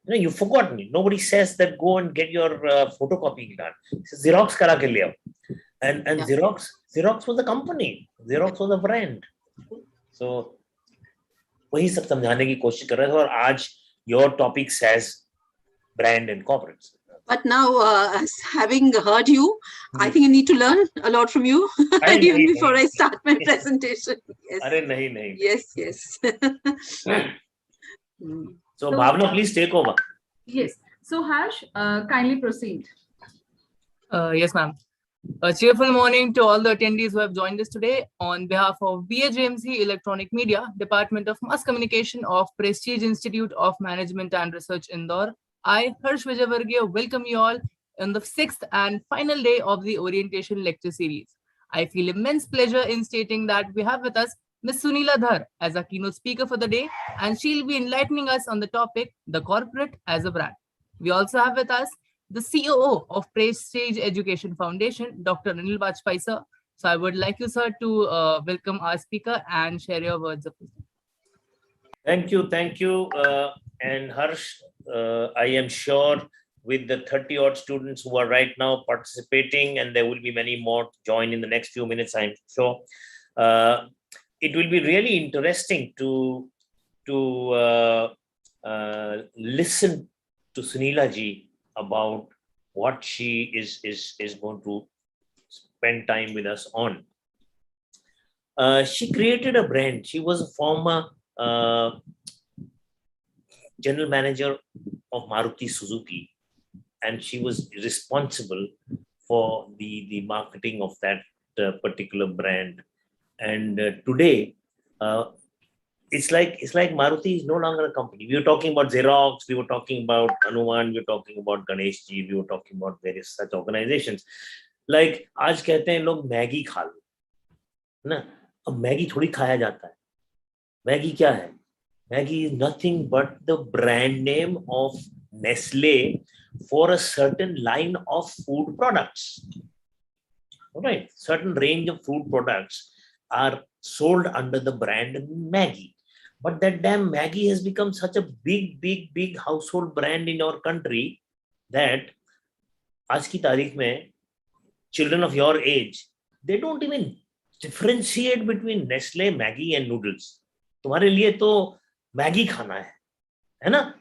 You've forgotten it. Nobody says that go and get your photocopying done. Xerox kara ke liya. And Xerox was a company. Xerox was a brand. So वही सब समझाने की कोशिश कर रहे थे और आज your topic says brand and corporates. But now, having heard you, I think I need to learn a lot from you, even before I start my presentation. Yes. nahi. Yes. So, Bhavna, please take over. Yes. So, Harsh, kindly proceed. Yes, ma'am. A cheerful morning to all the attendees who have joined us today. On behalf of BHMC Electronic Media, Department of Mass Communication of Prestige Institute of Management and Research, Indore, I, Harsh Vijayavargiya, welcome you all on the 6th and final day of the orientation lecture series. I feel immense pleasure in stating that we have with us Ms. Sunila Dhar as a keynote speaker for the day, and she'll be enlightening us on the topic, the corporate as a brand. We also have with us the COO of Prestige Education Foundation, Dr. Anil Bajpai, sir. So I would like you, sir, to welcome our speaker and share your words of wisdom. Thank you. And Harsh, I am sure with the 30 odd students who are right now participating, and there will be many more to join in the next few minutes, I'm sure. It will be really interesting to listen to Sunila ji about what she is going to spend time with us on. She created a brand. She was a former general manager of Maruti Suzuki, and she was responsible for the marketing of that particular brand. And today, it's like Maruti is no longer a company. We were talking about Xerox, we were talking about Hanuman, we were talking about Ganesh ji, we were talking about various such organizations. Like आज कहते हैं लोग Maggi खा लो, ना? अब Maggi थोड़ी खाया जाता है. मैगी क्या है? Maggi is nothing but the brand name of Nestle for a certain line of food products. All right, certain range of food products are sold under the brand Maggi. But that damn Maggi has become such a big household brand in our country that आज की तारीख में children of your age, they don't even differentiate between Nestle, Maggi and noodles. तुम्हारे लिए तो Maggi खाना है ना?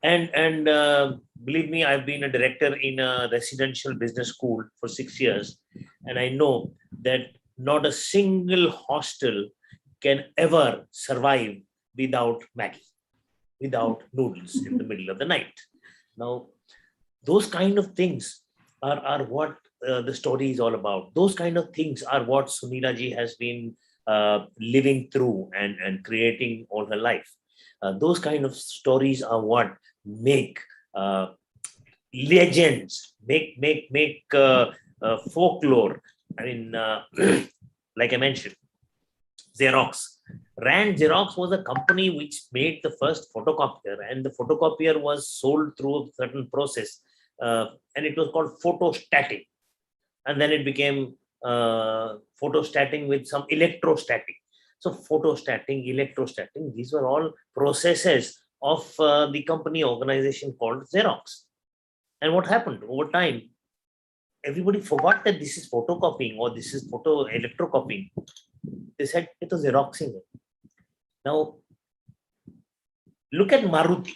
And believe me, I've been a director in a residential business school for 6 years, and I know that not a single hostel can ever survive without Maggi, without noodles in the middle of the night. Now, those kind of things are what the story is all about. Those kind of things are what Sunila ji has been living through and creating all her life. Those kind of stories are what make legends, make folklore. I mean, like I mentioned, Xerox. Rand Xerox was a company which made the first photocopier, and the photocopier was sold through a certain process, and it was called photostatic. And then it became photostating with some electrostatic. So photostating, electrostating, these were all processes of the company organization called Xerox. And what happened over time? Everybody forgot that this is photocopying or this is electrocopying. They said it was Xeroxing. Now, look at Maruti.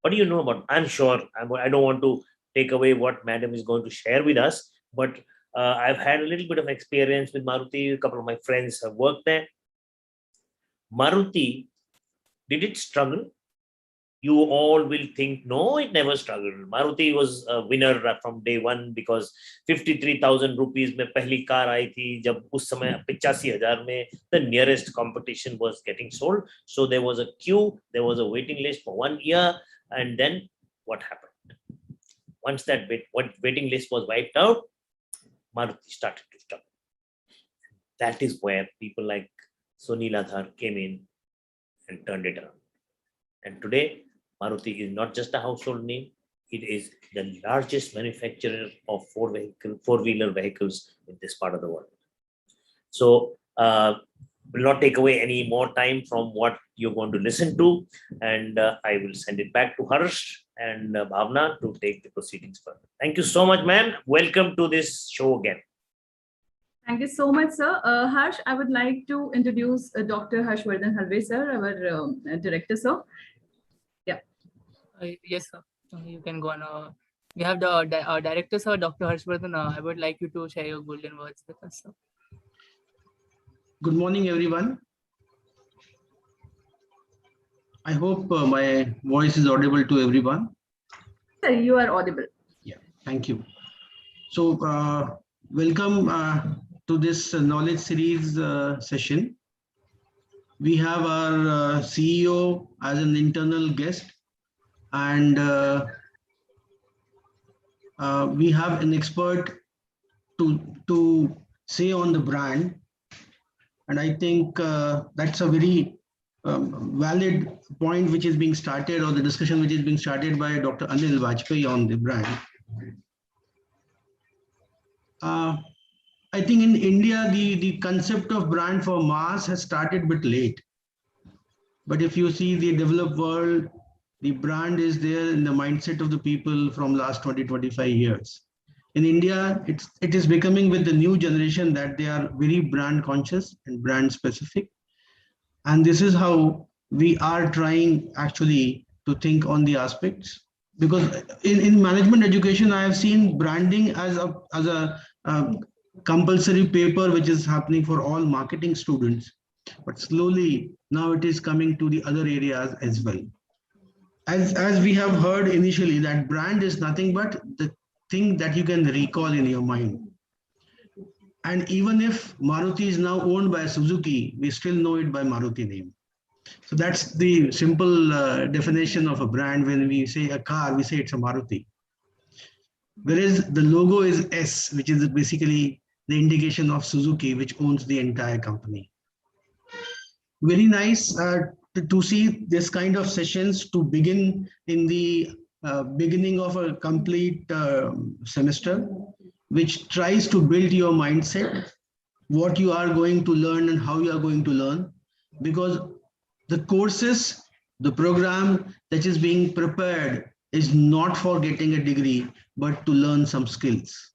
What do you know about? I'm sure I don't want to take away what Madam is going to share with us, but I've had a little bit of experience with Maruti. A couple of my friends have worked there. Maruti, did it struggle? You all will think, no, it never struggled. Maruti was a winner from day one because 53,000 rupees में पहली car आई थी जब उस समय 85,000 में the nearest competition was getting sold. So there was a queue, there was a waiting list for 1 year, and then what happened? Once that waiting list was wiped out, Maruti started to struggle. That is where people like Sunila Dhar came in and turned it around. And today, Maruti is not just a household name, it is the largest manufacturer of four-wheeler vehicles in this part of the world. So, will not take away any more time from what you're going to listen to, and I will send it back to Harsh and Bhavna to take the proceedings further. Thank you so much, man. Welcome to this show again. Thank you so much, sir. Harsh, I would like to introduce Dr. Harshvardhan Halve, sir, our director, sir. Yeah. Yes, sir. You can go on. We have the director, sir, Dr. Harshvardhan. I would like you to share your golden words with us, sir. Good morning, everyone. I hope my voice is audible to everyone. Sir, you are audible. Yeah, thank you. So, welcome to this knowledge series session. We have our CEO as an internal guest, and we have an expert to say on the brand. And I think that's a very valid point which is being started, or the discussion which is being started by Dr. Anil Vajpayee on the brand. I think in India, the concept of brand for mass has started a bit late. But if you see the developed world, the brand is there in the mindset of the people from last 20, 25 years. In India, it is becoming with the new generation that they are very brand conscious and brand specific. And this is how we are trying actually to think on the aspects. Because in management education, I have seen branding as a compulsory paper which is happening for all marketing students. But slowly now it is coming to the other areas as well. As we have heard initially, that brand is nothing but the thing that you can recall in your mind. And even if Maruti is now owned by Suzuki, we still know it by Maruti name. So that's the simple definition of a brand. When we say a car, we say it's a Maruti. Whereas the logo is S, which is basically the indication of Suzuki, which owns the entire company. Very nice to see this kind of sessions to begin in the beginning of a complete semester, which tries to build your mindset, what you are going to learn and how you are going to learn, because the courses, the program that is being prepared is not for getting a degree, but to learn some skills.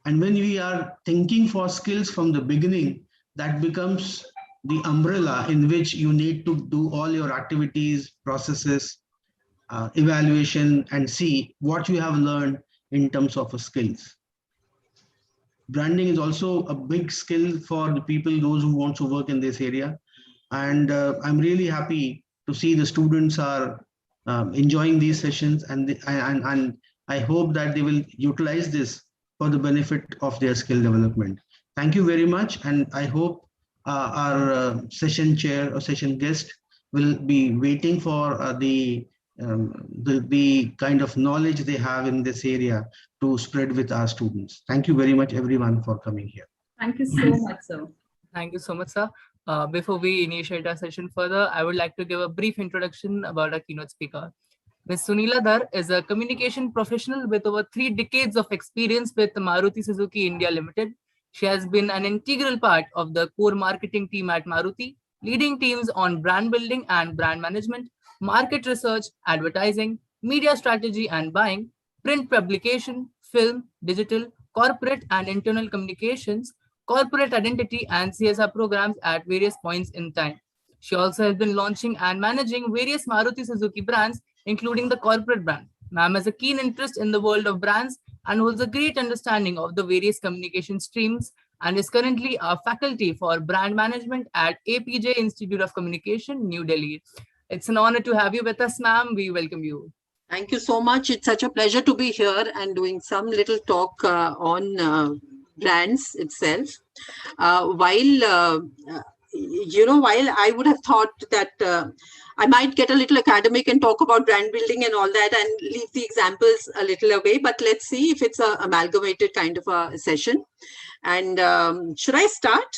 And when we are thinking for skills from the beginning, that becomes the umbrella in which you need to do all your activities, processes, evaluation, and see what you have learned in terms of skills. Branding is also a big skill for the people, those who want to work in this area. And I'm really happy to see the students are enjoying these sessions, and I hope that they will utilize this for the benefit of their skill development. Thank you very much, and I hope our session chair or session guest will be waiting for the kind of knowledge they have in this area to spread with our students. Thank you very much, everyone, for coming here. Thank you so much, sir. Thank you so much, sir. Before we initiate our session further, I would like to give a brief introduction about our keynote speaker. Ms. Sunila Dhar is a communication professional with over 3 decades of experience with Maruti Suzuki India Limited. She has been an integral part of the core marketing team at Maruti, leading teams on brand building and brand management, market research, advertising, media strategy and buying, print publication, film, digital, corporate and internal communications, corporate identity and CSR programs at various points in time. She also has been launching and managing various Maruti Suzuki brands, including the corporate brand. Ma'am has a keen interest in the world of brands and holds a great understanding of the various communication streams, and is currently a faculty for brand management at APJ Institute of Communication, New Delhi. It's an honor to have you with us, ma'am. We welcome you. Thank you so much. It's such a pleasure to be here and doing some little talk on brands itself. While I would have thought that I might get a little academic and talk about brand building and all that and leave the examples a little away, but let's see if it's an amalgamated kind of a session. And should I start?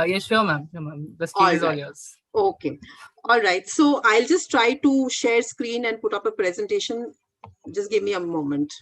Yes, sure, ma'am. The stage is all yours. Okay. All right. So I'll just try to share screen and put up a presentation. Just give me a moment.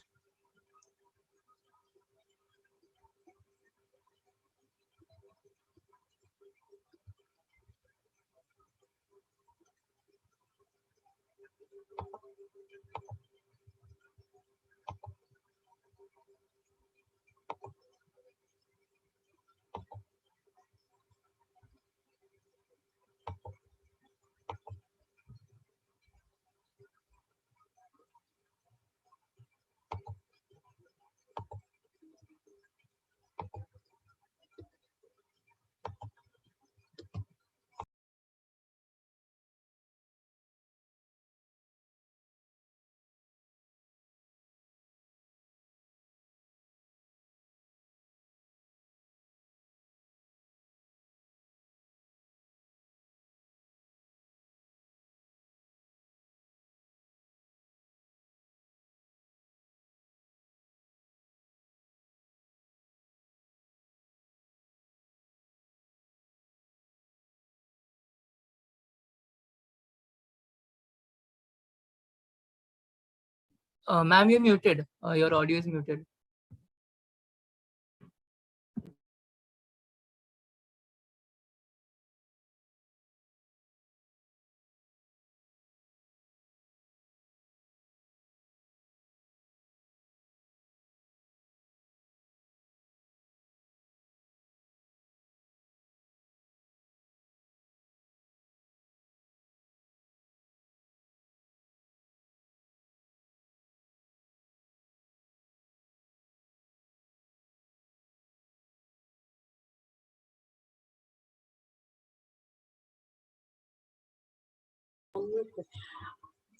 Ma'am, you're muted. Your audio is muted.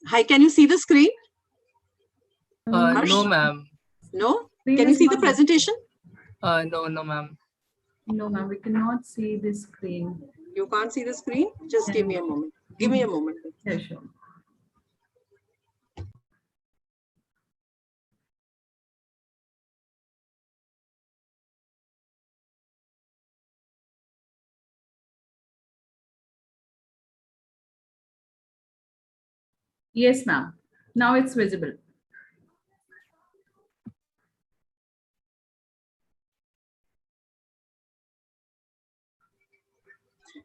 Hi, can you see the screen? Harsh? No, ma'am. No? Screen Can you is see the not presentation? No, ma'am. No, ma'am, we cannot see the screen. You can't see the screen? Just give me a moment. Give me a moment. Yeah, sure. Yes, ma'am. Now it's visible.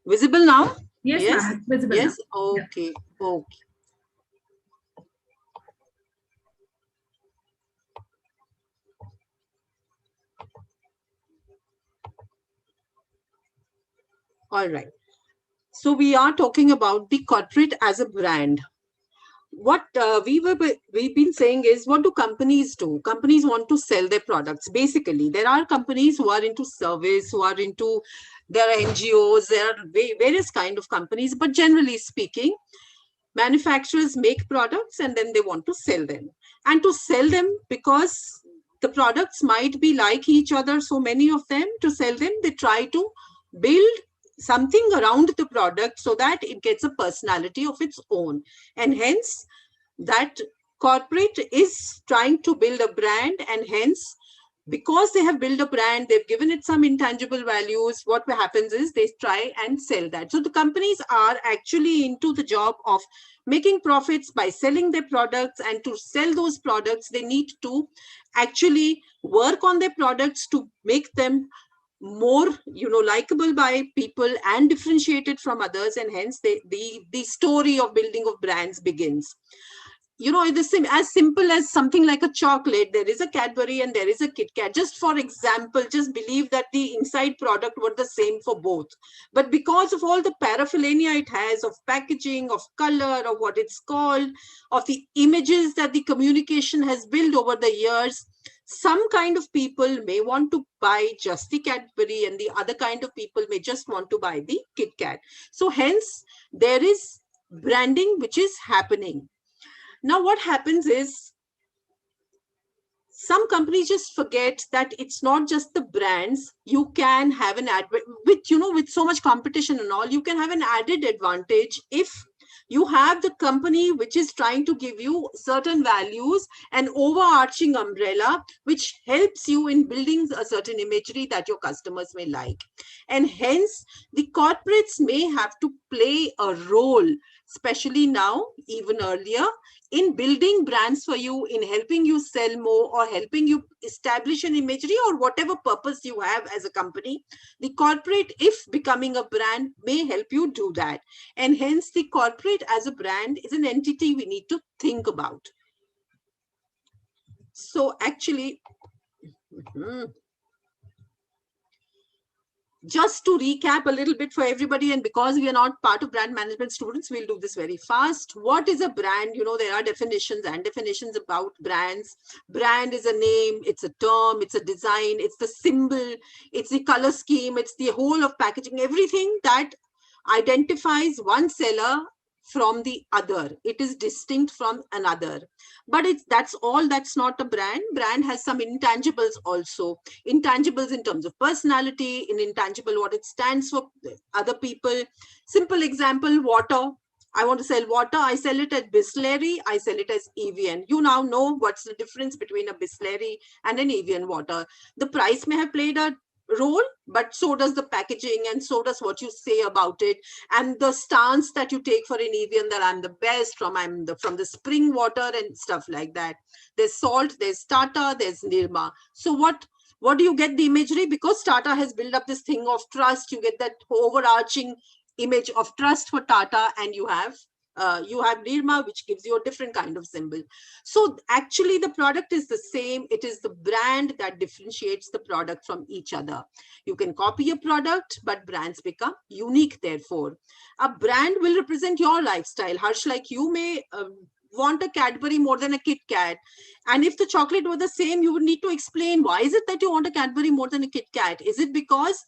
Visible now? Yes, Yes? ma'am, it's visible Yes? now. Yeah. Okay. Okay. All right. So we are talking about the corporate as a brand. What we've been saying is, what do companies do? Companies want to sell their products. Basically, there are companies who are into service, who are into, there are NGOs, there are various kind of companies, but generally speaking, manufacturers make products and then they want to sell them. And to sell them, because the products might be like each other, so many of them, to sell them, they try to build something around the product so that it gets a personality of its own. And hence, that corporate is trying to build a brand, and hence, because they have built a brand, they've given it some intangible values. What happens is they try and sell that. So the companies are actually into the job of making profits by selling their products, and to sell those products, they need to actually work on their products to make them more, likable by people and differentiated from others. And hence the story of building of brands begins. As simple as something like a chocolate. There is a Cadbury and there is a Kit Kat. Just for example, just believe that the inside product were the same for both. But because of all the paraphernalia it has of packaging, of color, of what it's called, of the images that the communication has built over the years, some kind of people may want to buy just the Cadbury and the other kind of people may just want to buy the Kit Kat. So hence, there is branding which is happening. Now, what happens is, some companies just forget that it's not just the brands. You can have an ad with so much competition and all, you can have an added advantage if you have the company which is trying to give you certain values, an overarching umbrella, which helps you in building a certain imagery that your customers may like. And hence, the corporates may have to play a role especially now, even earlier, in building brands for you, in helping you sell more or helping you establish an imagery or whatever purpose you have as a company. The corporate, if becoming a brand, may help you do that. And hence the corporate as a brand is an entity we need to think about. So actually, just to recap a little bit for everybody, and because we are not part of brand management students, we'll do this very fast. What is a brand? You know, there are definitions and definitions about brands. Brand is a name, it's a term, it's a design, it's the symbol, it's the color scheme, it's the whole of packaging, everything that identifies one seller from the other. It is distinct from another, but that's all. That's not a brand. Brand has some intangibles also. Intangibles in terms of personality, in intangible what it stands for other people. Simple example, water. I want to sell water. I sell it as Bisleri. I sell it as Evian. You now know what's the difference between a Bisleri and an Evian water. The price may have played a role, but so does the packaging, and so does what you say about it, and the stance that you take for an Evian, that I'm the best from the spring water and stuff like that. There's salt, there's Tata, there's Nirma. So what do you get the imagery? Because Tata has built up this thing of trust, you get that overarching image of trust for Tata, and you have Nirma, which gives you a different kind of symbol. So actually the product is the same. It is the brand that differentiates the product from each other. You can copy a product, but brands become unique. Therefore, a brand will represent your lifestyle. Harsh, like you may want a Cadbury more than a Kit Kat. And if the chocolate were the same, you would need to explain, why is it that you want a Cadbury more than a Kit Kat? Is it because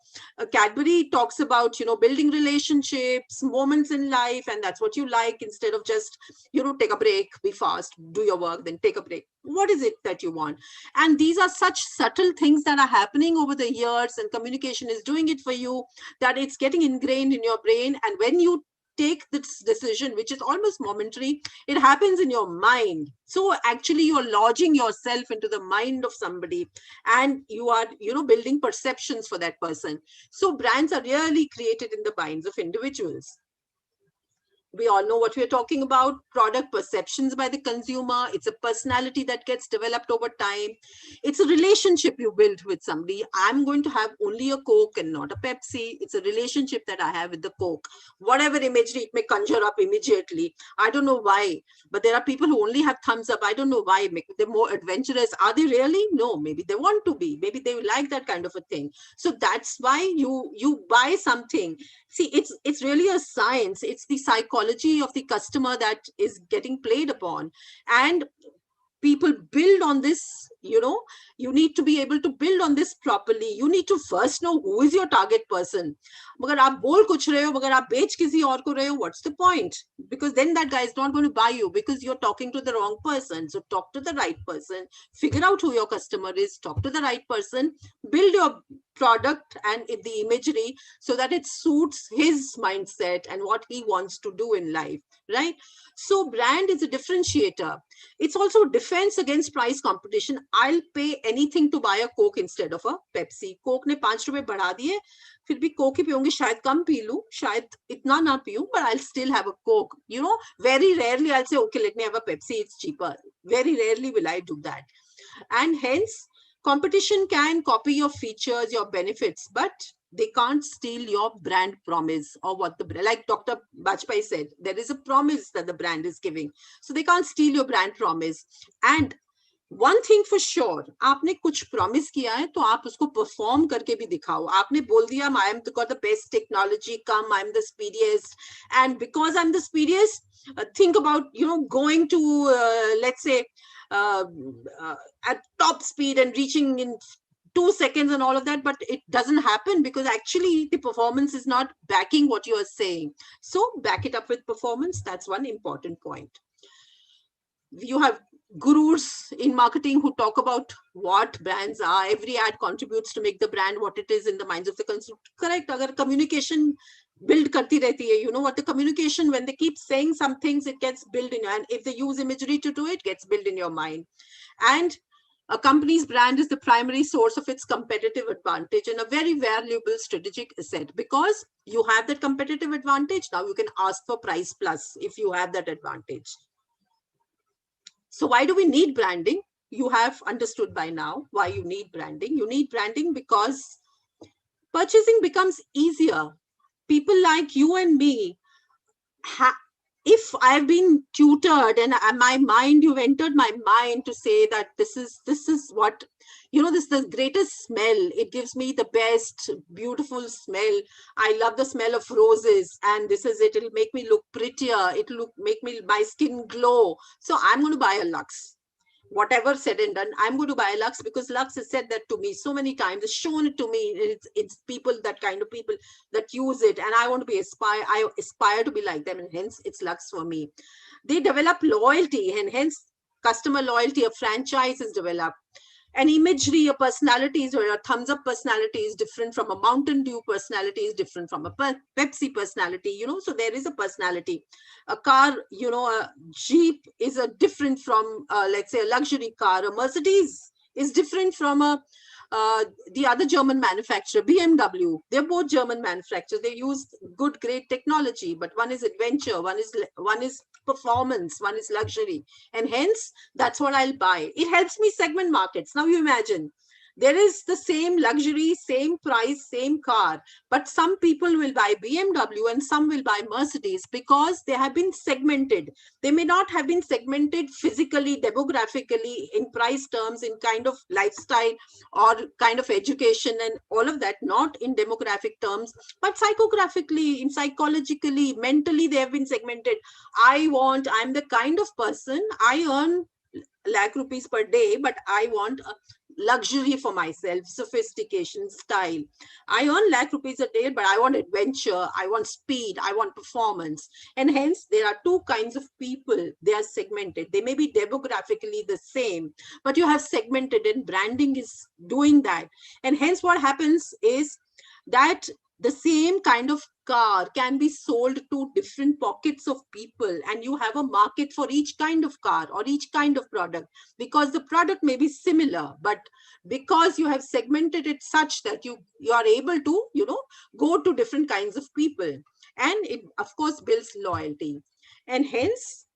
Cadbury talks about, building relationships, moments in life, and that's what you like, instead of just, take a break, be fast, do your work, then take a break? What is it that you want? And these are such subtle things that are happening over the years, and communication is doing it for you, that it's getting ingrained in your brain. And when you take this decision, which is almost momentary, it happens in your mind. So actually you're lodging yourself into the mind of somebody, and you are, building perceptions for that person. So brands are really created in the minds of individuals. We all know what we're talking about. Product perceptions by the consumer. It's a personality that gets developed over time. It's a relationship you build with somebody. I'm going to have only a Coke and not a Pepsi. It's a relationship that I have with the Coke. Whatever imagery it may conjure up immediately. I don't know why, but there are people who only have thumbs up. I don't know why. Maybe they're more adventurous. Are they really? No, maybe they want to be. Maybe they like that kind of a thing. So that's why you buy something. See, it's really a science. It's the psychology of the customer that is getting played upon. And people build on this, you need to be able to build on this properly. You need to first know who is your target person. Magar aap bol kuch rahe ho, magar aap bech kisi aur ko rahe ho, what's the point? Because then that guy is not going to buy you, because you're talking to the wrong person. So talk to the right person, figure out who your customer is, talk to the right person, build your product and the imagery so that it suits his mindset and what he wants to do in life, right? So brand is a differentiator. It's also defense against price competition. I'll pay anything to buy a Coke instead of a Pepsi. Coke ने 5 रुपए बढ़ा दिए, फिर भी Coke ही पीऊंगी, शायद कम P लूं, शायद इतना ना पीऊं, but I'll still have a Coke. Very rarely I'll say, okay, let me have a Pepsi, it's cheaper. Very rarely will I do that. And hence, competition can copy your features, your benefits, but they can't steal your brand promise, or what like Dr. Bajpai said, there is a promise that the brand is giving. So they can't steal your brand promise. And one thing for sure, आपने कुछ promise किया है तो आप उसको perform करके भी दिखाओ. आपने बोल दिया, I am got the best technology, come, I'm the speediest, and because I'm the speediest, think about going to let's say at top speed and reaching in 2 seconds and all of that, but it doesn't happen because actually the performance is not backing what you are saying. So back it up with performance. That's one important point. You have gurus in marketing who talk about what brands are. Every ad contributes to make the brand what it is in the minds of the consumer. Correct. Agar communication build karti rehti hai, what the communication, when they keep saying some things, it gets built in, and if they use imagery to do it, gets built in your mind. And A company's brand is the primary source of its competitive advantage and a very valuable strategic asset, because you have that competitive advantage. Now you can ask for price plus if you have that advantage. So why do we need branding? You have understood by now why you need branding. You need branding because purchasing becomes easier. People like you and me, if I've been tutored and my mind, you've entered my mind to say that this is what, this is the greatest smell. It gives me the best, beautiful smell. I love the smell of roses, and this is it. It'll make me look prettier. It'll make my skin glow. So I'm going to buy a Lux. Whatever said and done, I'm going to buy Lux because Lux has said that to me so many times. It's shown it to me. It's people, that kind of people that use it, and I want to I aspire to be like them, and hence it's Lux for me. They develop loyalty, and hence customer loyalty. A franchise is developed. An imagery, a personality is, or a thumbs up personality is different from a Mountain Dew personality, is different from a Pepsi personality, so there is a personality. A car, a Jeep is a different from, let's say, a luxury car. A Mercedes is different from the other German manufacturer, BMW. They're both German manufacturers. They use good, great technology, but one is adventure, one is performance, one is luxury, and hence that's what I'll buy. It helps me segment markets. Now you imagine, there is the same luxury, same price, same car, but some people will buy BMW and some will buy Mercedes because they have been segmented. They may not have been segmented physically, demographically, in price terms, in kind of lifestyle or kind of education and all of that, not in demographic terms, but psychographically, in psychologically, mentally, they have been segmented. I'm the kind of person, I earn lakh rupees per day, but I want a luxury for myself, sophistication, style. I earn lakh rupees a day, but I want adventure, I want speed, I want performance. And hence there are two kinds of people. They are segmented. They may be demographically the same, but you have segmented, and branding is doing that. And hence what happens is that the same kind of car can be sold to different pockets of people, and you have a market for each kind of car or each kind of product, because the product may be similar, but because you have segmented it such that you are able to go to different kinds of people, and it of course builds loyalty. And hence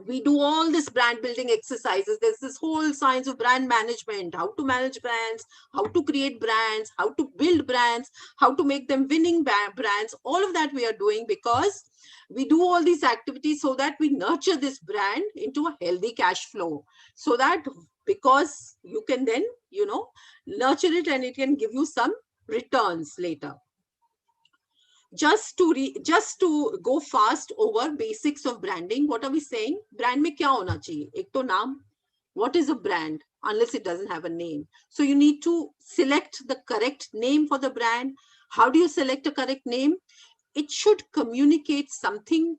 we do all this brand building exercises. There's this whole science of brand management, how to manage brands, how to create brands, how to build brands, how to make them winning brands. All of that we are doing because we do all these activities so that we nurture this brand into a healthy cash flow, so that because you can then nurture it and it can give you some returns later. Just to go fast over basics of branding, what are we saying? Brand mein kya hona chahiye? Ek to naam. What is a brand? Unless it doesn't have a name. So you need to select the correct name for the brand. How do you select a correct name? It should communicate something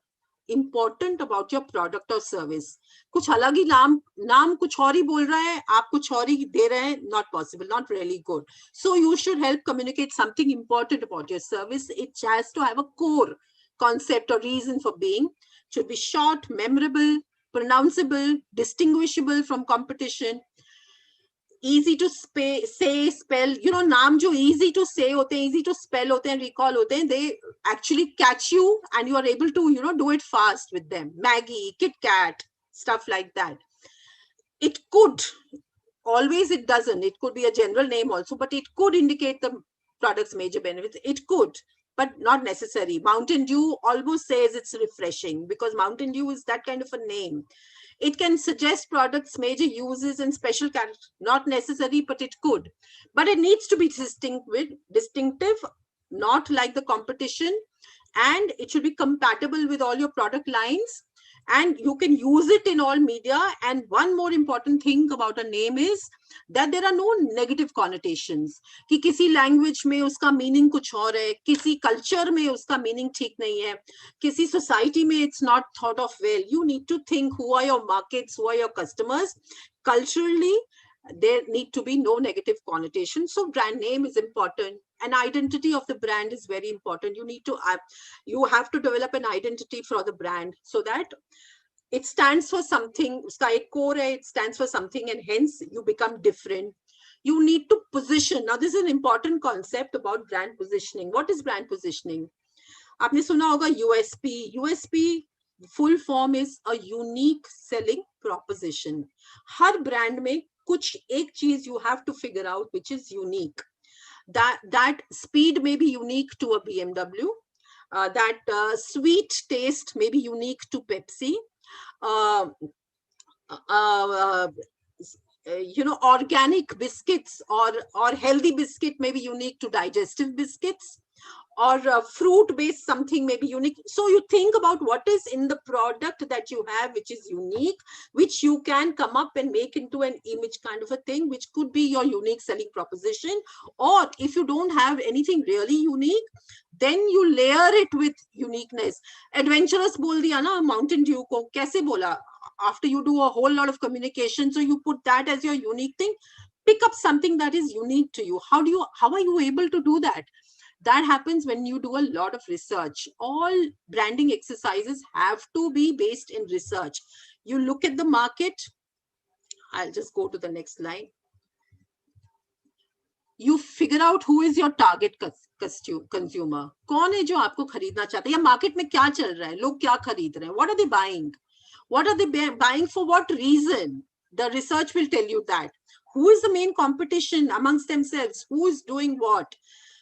important about your product or service. कुछ अलग ही नाम कुछ और ही बोल रहा है, आप कुछ और ही दे रहे हैं, not possible, not really good. So you should help communicate something important about your service. It has to have a core concept or reason for being. It should be short, memorable, pronounceable, distinguishable from competition, easy to say, spell. नाम जो easy to say होते हैं, easy to spell होते हैं, recall होते हैं, they actually catch you and you are able to do it fast with them. Maggie, Kit Kat, stuff like that. It could, always it doesn't, it could be a general name also, but it could indicate the product's major benefits. It could, but not necessary. Mountain Dew almost says it's refreshing because Mountain Dew is that kind of a name. It can suggest products' major uses and special characteristics. Not necessary, but it could. But it needs to be distinctive, not like the competition, and it should be compatible with all your product lines, and you can use it in all media. And one more important thing about a name is that there are no negative connotations. कि किसी language में उसका meaning कुछ और है, किसी culture में उसका meaning ठीक नहीं है, किसी society में it's not thought of well. You need to think who are your markets, who are your customers. Culturally, there need to be no negative connotation. So brand name is important. An identity of the brand is very important. You have to develop an identity for the brand so that it stands for something, uska ek core hai, it stands for something, and hence you become different. You need to position. Now, this is an important concept about brand positioning. What is brand positioning? आपने सुना होगा USP. USP full form is a unique selling proposition. Her brand में कुछ एक चीज you have to figure out which is unique. That speed may be unique to a BMW. That sweet taste may be unique to Pepsi. Organic biscuits or healthy biscuit may be unique to digestive biscuits, or fruit-based something may be unique. So you think about what is in the product that you have, which is unique, which you can come up and make into an image kind of a thing, which could be your unique selling proposition. Or if you don't have anything really unique, then you layer it with uniqueness. Adventurous bol diya na, Mountain Dew ko kaise bola? After you do a whole lot of communication, so you put that as your unique thing. Pick up something that is unique to you. How are you able to do that? That happens when you do a lot of research. All branding exercises have to be based in research. You look at the market. I'll just go to the next slide. You figure out who is your target consumer. कौन है जो आपको खरीदना चाहता है, या market में क्या चल रहा है, लोग क्या खरीद रहे हैं, what are they buying? What are they buying for what reason? The research will tell you that. Who is the main competition amongst themselves? Who is doing what?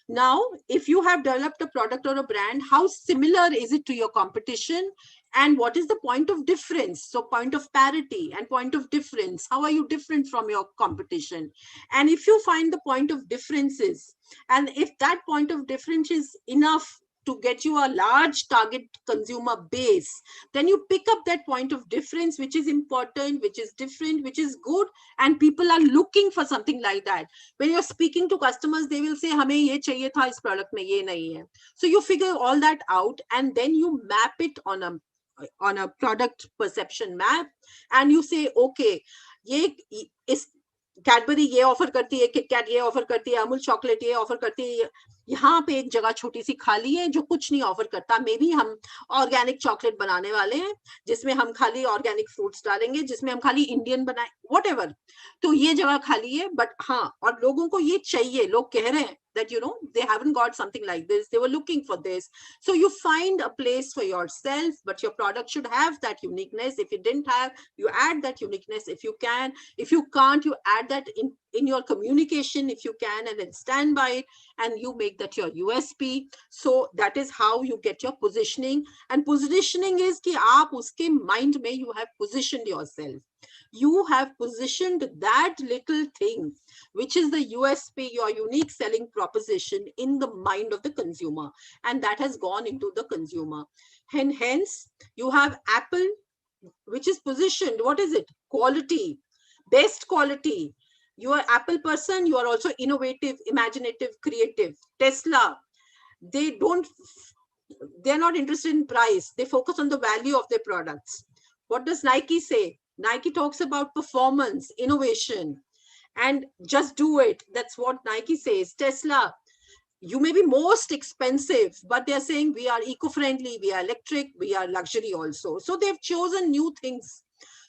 Now, if you have developed a product or a brand, how similar is it to your competition? And what is the point of difference? So point of parity and point of difference. How are you different from your competition? And if you find the point of differences, and if that point of difference is enough to get you a large target consumer base, then you pick up that point of difference, which is important, which is different, which is good, and people are looking for something like that. When you're speaking to customers, they will say, "Hame ye chahiye tha, is product mein ye nahi hai." So you figure all that out, and then you map it on a product perception map, and you say, okay, ye is Cadbury ये offer करती है, KitKat ये offer करती है, Amul chocolate ये offer करती है, यहाँ पे एक जगह छोटी सी खाली है जो कुछ नहीं ऑफर करता. मे बी हम ऑर्गेनिक चॉकलेट बनाने वाले हैं जिसमें हम खाली ऑर्गेनिक फ्रूट्स डालेंगे, जिसमें हम खाली इंडियन बनाए, व्हाटएवर. तो ये जगह खाली है, बट हाँ, और लोगों को ये चाहिए. लोग कह रहे हैं that they haven't got something like this, they were looking for this. So you find a place for yourself, but your product should have that uniqueness. If you didn't have, you add that uniqueness if you can. If you can't, you add that in your communication if you can, and then stand by it, and you make that your USP. So that is how you get your positioning. And positioning is ki aap uske mind mein you have positioned yourself. You have positioned that little thing, which is the USP, your unique selling proposition, in the mind of the consumer, and that has gone into the consumer. And hence you have Apple, which is positioned, what is it? Quality, best quality. You are Apple person, you are also innovative, imaginative, creative. Tesla, they're not interested in price. They focus on the value of their products. What does Nike say? Nike talks about performance, innovation, and just do it. That's what Nike says. Tesla, you may be most expensive, but they're saying we are eco-friendly, we are electric, we are luxury also. So they've chosen new things.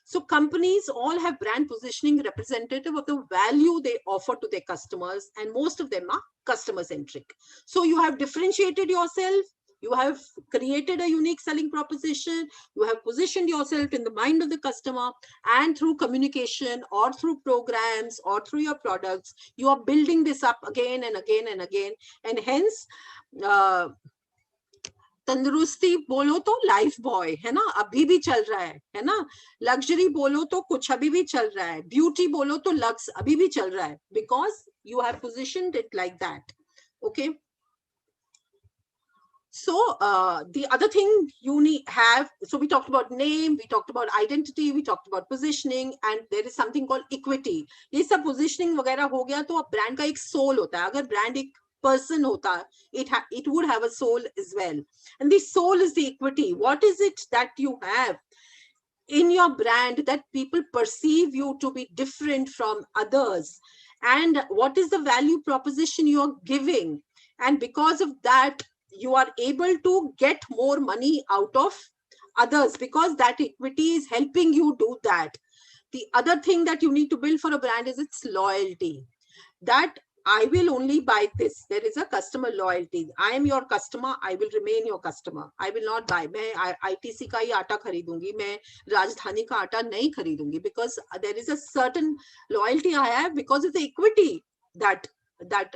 So companies all have brand positioning representative of the value they offer to their customers, and most of them are customer-centric. So you have differentiated yourself, you have created a unique selling proposition, you have positioned yourself in the mind of the customer, and through communication or through programs or through your products, you are building this up again and again and again. And hence, तंदुरुस्ती बोलो तो life boy है ना, अभी भी चल रहा है ना. लग्जरी बोलो तो कुछ अभी भी चल रहा है. ब्यूटी बोलो तो लक्स अभी भी चल रहा है, because you have positioned it like that. Okay. So the other thing you have, so we talked about name, we talked about identity, we talked about positioning, and there is something called equity. ये सब positioning वगैरह हो गया, तो अब brand का एक soul होता है. अगर brand एक person hota, it would have a soul as well. And the soul is the equity. What is it that you have in your brand that people perceive you to be different from others? And what is the value proposition you are giving? And because of that, you are able to get more money out of others, because that equity is helping you do that. The other thing that you need to build for a brand is its loyalty. That I will only buy this. There is a customer loyalty. I am your customer. I will remain your customer. I will not buy. मैं ITC का ही आटा खरीदूंगी. मैं राजधानी का आटा नहीं खरीदूंगी, because there is a certain loyalty I have because of the equity that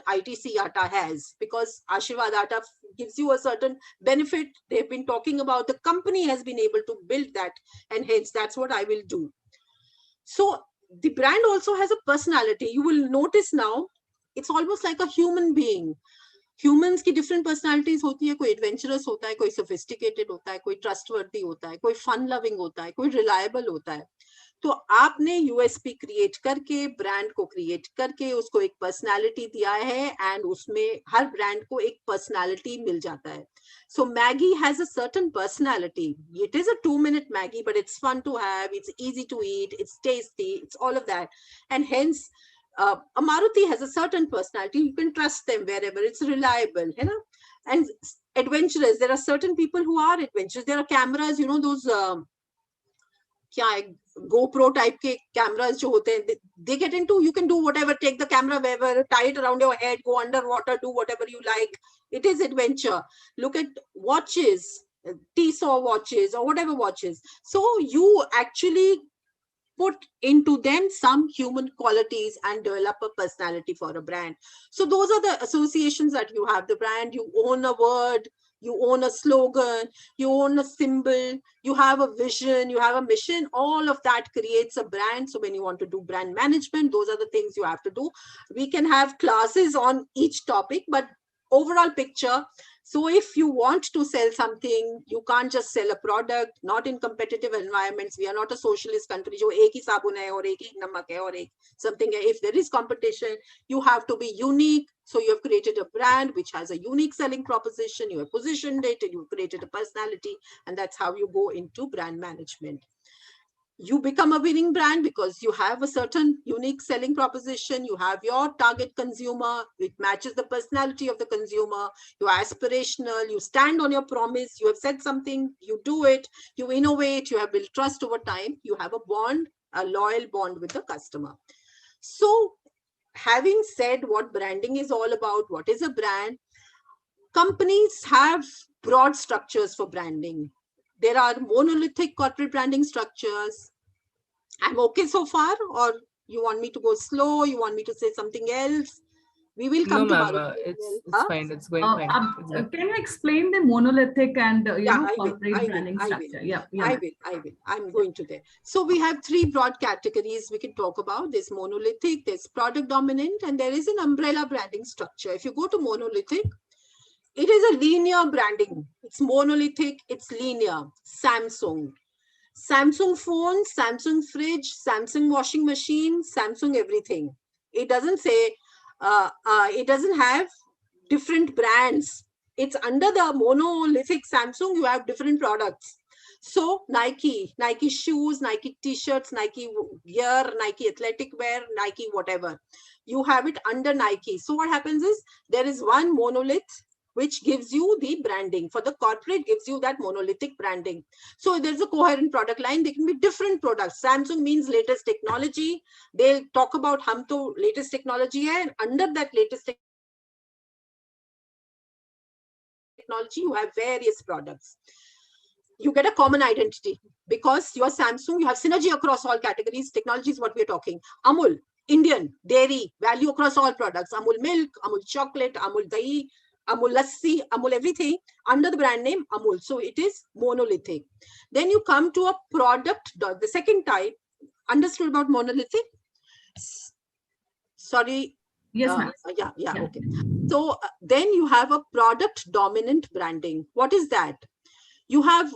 ITC atta has, because Ashirwad atta gives you a certain benefit. They've been talking about, the company has been able to build that, and hence that's what I will do. So the brand also has a personality. You will notice now, it's almost like a human being. Humans की different personalities होती है. कोई adventurous होता है, कोई sophisticated होता है, कोई trustworthy होता है, कोई fun loving होता है, कोई reliable होता है. तो आपने यूएसपी क्रिएट करके, ब्रांड को क्रिएट करके उसको एक पर्सनालिटी दिया है, एंड उसमें हर ब्रांड को एक पर्सनालिटी मिल जाता है. So Maggie has a certain personality. It is a 2-minute Maggie, but it's fun to have, it's easy to eat, it's tasty, it's all of that. And hence, a Maruti has a certain personality. You can trust them wherever, it's reliable, you know. And adventurous, there are certain people who are adventurous. There are cameras, you know, those GoPro type के cameras जो होते हैं, they get into, you can do whatever, take the camera wherever, tie it around your head, go underwater, do whatever you like. It is adventure. Look at watches, Tissot watches or whatever watches. So you actually put into them some human qualities and develop a personality for a brand. So those are the associations that you have. The brand, you own a word, you own a slogan, you own a symbol, you have a vision, you have a mission. All of that creates a brand. So when you want to do brand management, those are the things you have to do. We can have classes on each topic, but overall picture. So if you want to sell something, you can't just sell a product. Not in competitive environments. We are not a socialist country जो एक ही साबुन है और एक ही नमक है और एक something है. If there is competition, you have to be unique. So you have created a brand which has a unique selling proposition. You have positioned it and you created a personality, and that's how you go into brand management. You become a winning brand because you have a certain unique selling proposition. You have your target consumer. It matches the personality of the consumer. You're aspirational. You stand on your promise. You have said something. You do it. You innovate. You have built trust over time. You have a bond, a loyal bond with the customer. So having said what branding is all about, what is a brand, companies have broad structures for branding. There are monolithic corporate branding structures. I'm okay so far, or you want me to go slow? You want me to say something else? We will come no, to ma'am. It's fine. It's going fine. Can you explain the monolithic and I corporate branding structure? I will. I'm going to there. So we have 3 broad categories we can talk about. There's monolithic, there's product dominant, and there is an umbrella branding structure. If you go to monolithic, it is a linear branding. It's monolithic, it's linear. Samsung phone, Samsung fridge, Samsung washing machine, Samsung everything. It doesn't say, it doesn't have different brands. It's under the monolithic Samsung, you have different products. So Nike shoes, Nike t-shirts, Nike gear, Nike athletic wear, Nike whatever. You have it under Nike. So what happens is, there is one monolith which gives you the branding. For the corporate, gives you that monolithic branding. So there's a coherent product line. There can be different products. Samsung means latest technology. They'll talk about hum to latest technology hai, and under that latest technology, you have various products. You get a common identity because you are Samsung. You have synergy across all categories. Technology is what we're talking. Amul, Indian, dairy, value across all products. Amul milk, Amul chocolate, Amul dahi, Amul lassi, Amul everything under the brand name Amul. So it is monolithic. Then you come to a product, the second type. Understood about monolithic? Sorry. Yes, ma'am. Yeah, okay. So then you have a product dominant branding. What is that? You have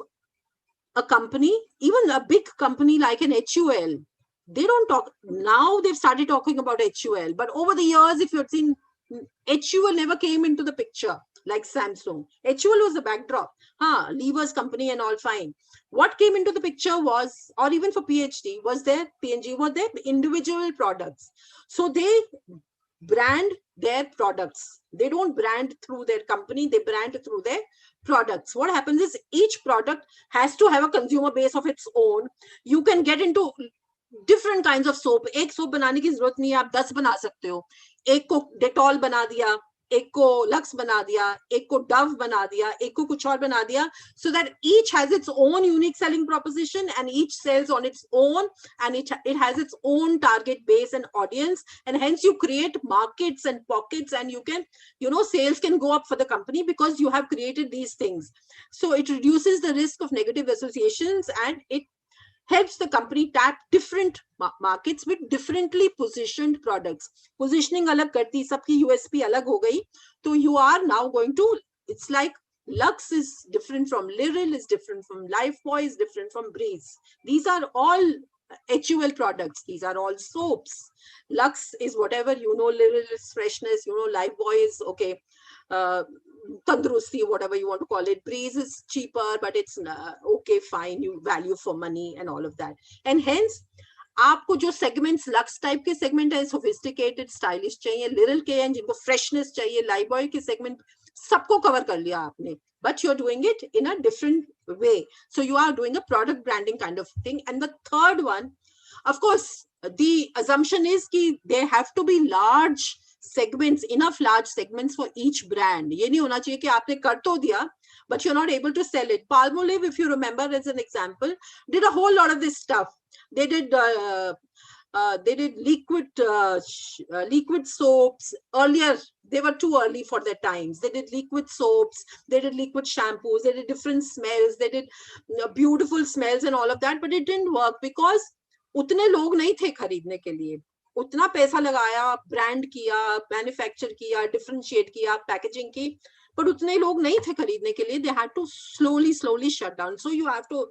a company, even a big company like an HUL. They don't talk, now they've started talking about HUL. But over the years, if you've seen, HUL never came into the picture like Samsung. HUL was the backdrop. Levers company and all fine. What came into the picture was, or even for PhD, was there, PNG, were there individual products. So they brand their products. They don't brand through their company, they brand through their products. What happens is each product has to have a consumer base of its own. You can get into different kinds of soap. एक soap बनाने की जरूरत नहीं है, आप 10 बना सकते हो. एक को डेटॉल बना दिया, एक को लक्स बना दिया, एक को डव बना दिया, एक को कुछ और बना दिया, so that each has its own unique selling proposition and each sells on its own, and it has its own target base and audience, and hence you create markets and pockets, and you can, you know, sales can go up for the company because you have created these things. So it reduces the risk of negative associations, and it helps the company tap different markets with differently positioned products. Positioning alag karti, sabki USP alag ho gayi. So you are now going to, it's like Lux is different from Liril, is different from Lifebuoy, is different from Breeze. These are all HUL products. These are all soaps. Lux is whatever, you know, Liril is freshness, you know, Lifebuoy is okay. Tandrusti, whatever you want to call it. Breeze is cheaper, but it's okay, fine, you value for money and all of that. And hence, आपको जो segments, Lux type के segment है, sophisticated, stylish चाहिए, Liril के हैं, जिनको freshness चाहिए, Lifebuoy के segment, सबको cover कर लिया आपने. But you're doing it in a different way. So you are doing a product branding kind of thing. And the third one, of course, the assumption is that there have to be large segments, enough large segments for each brand. ये नहीं होना चाहिए कि आपने कर तो दिया, but you're not able to sell it. Palmolive, if you remember, as an example, did a whole lot of this stuff. They did liquid soaps. Earlier, they were too early for their times. They did liquid soaps, they did liquid shampoos, they did different smells, they did beautiful smells and all of that, but it didn't work because उतने लोग नहीं थे खरीदने के लिए. उतना पैसा लगाया, ब्रांड किया, मैन्युफैक्चर किया, डिफरेंशिएट किया, पैकेजिंग की, पर उतने लोग नहीं थे खरीदने के लिए. They had to slowly shut down. So you have to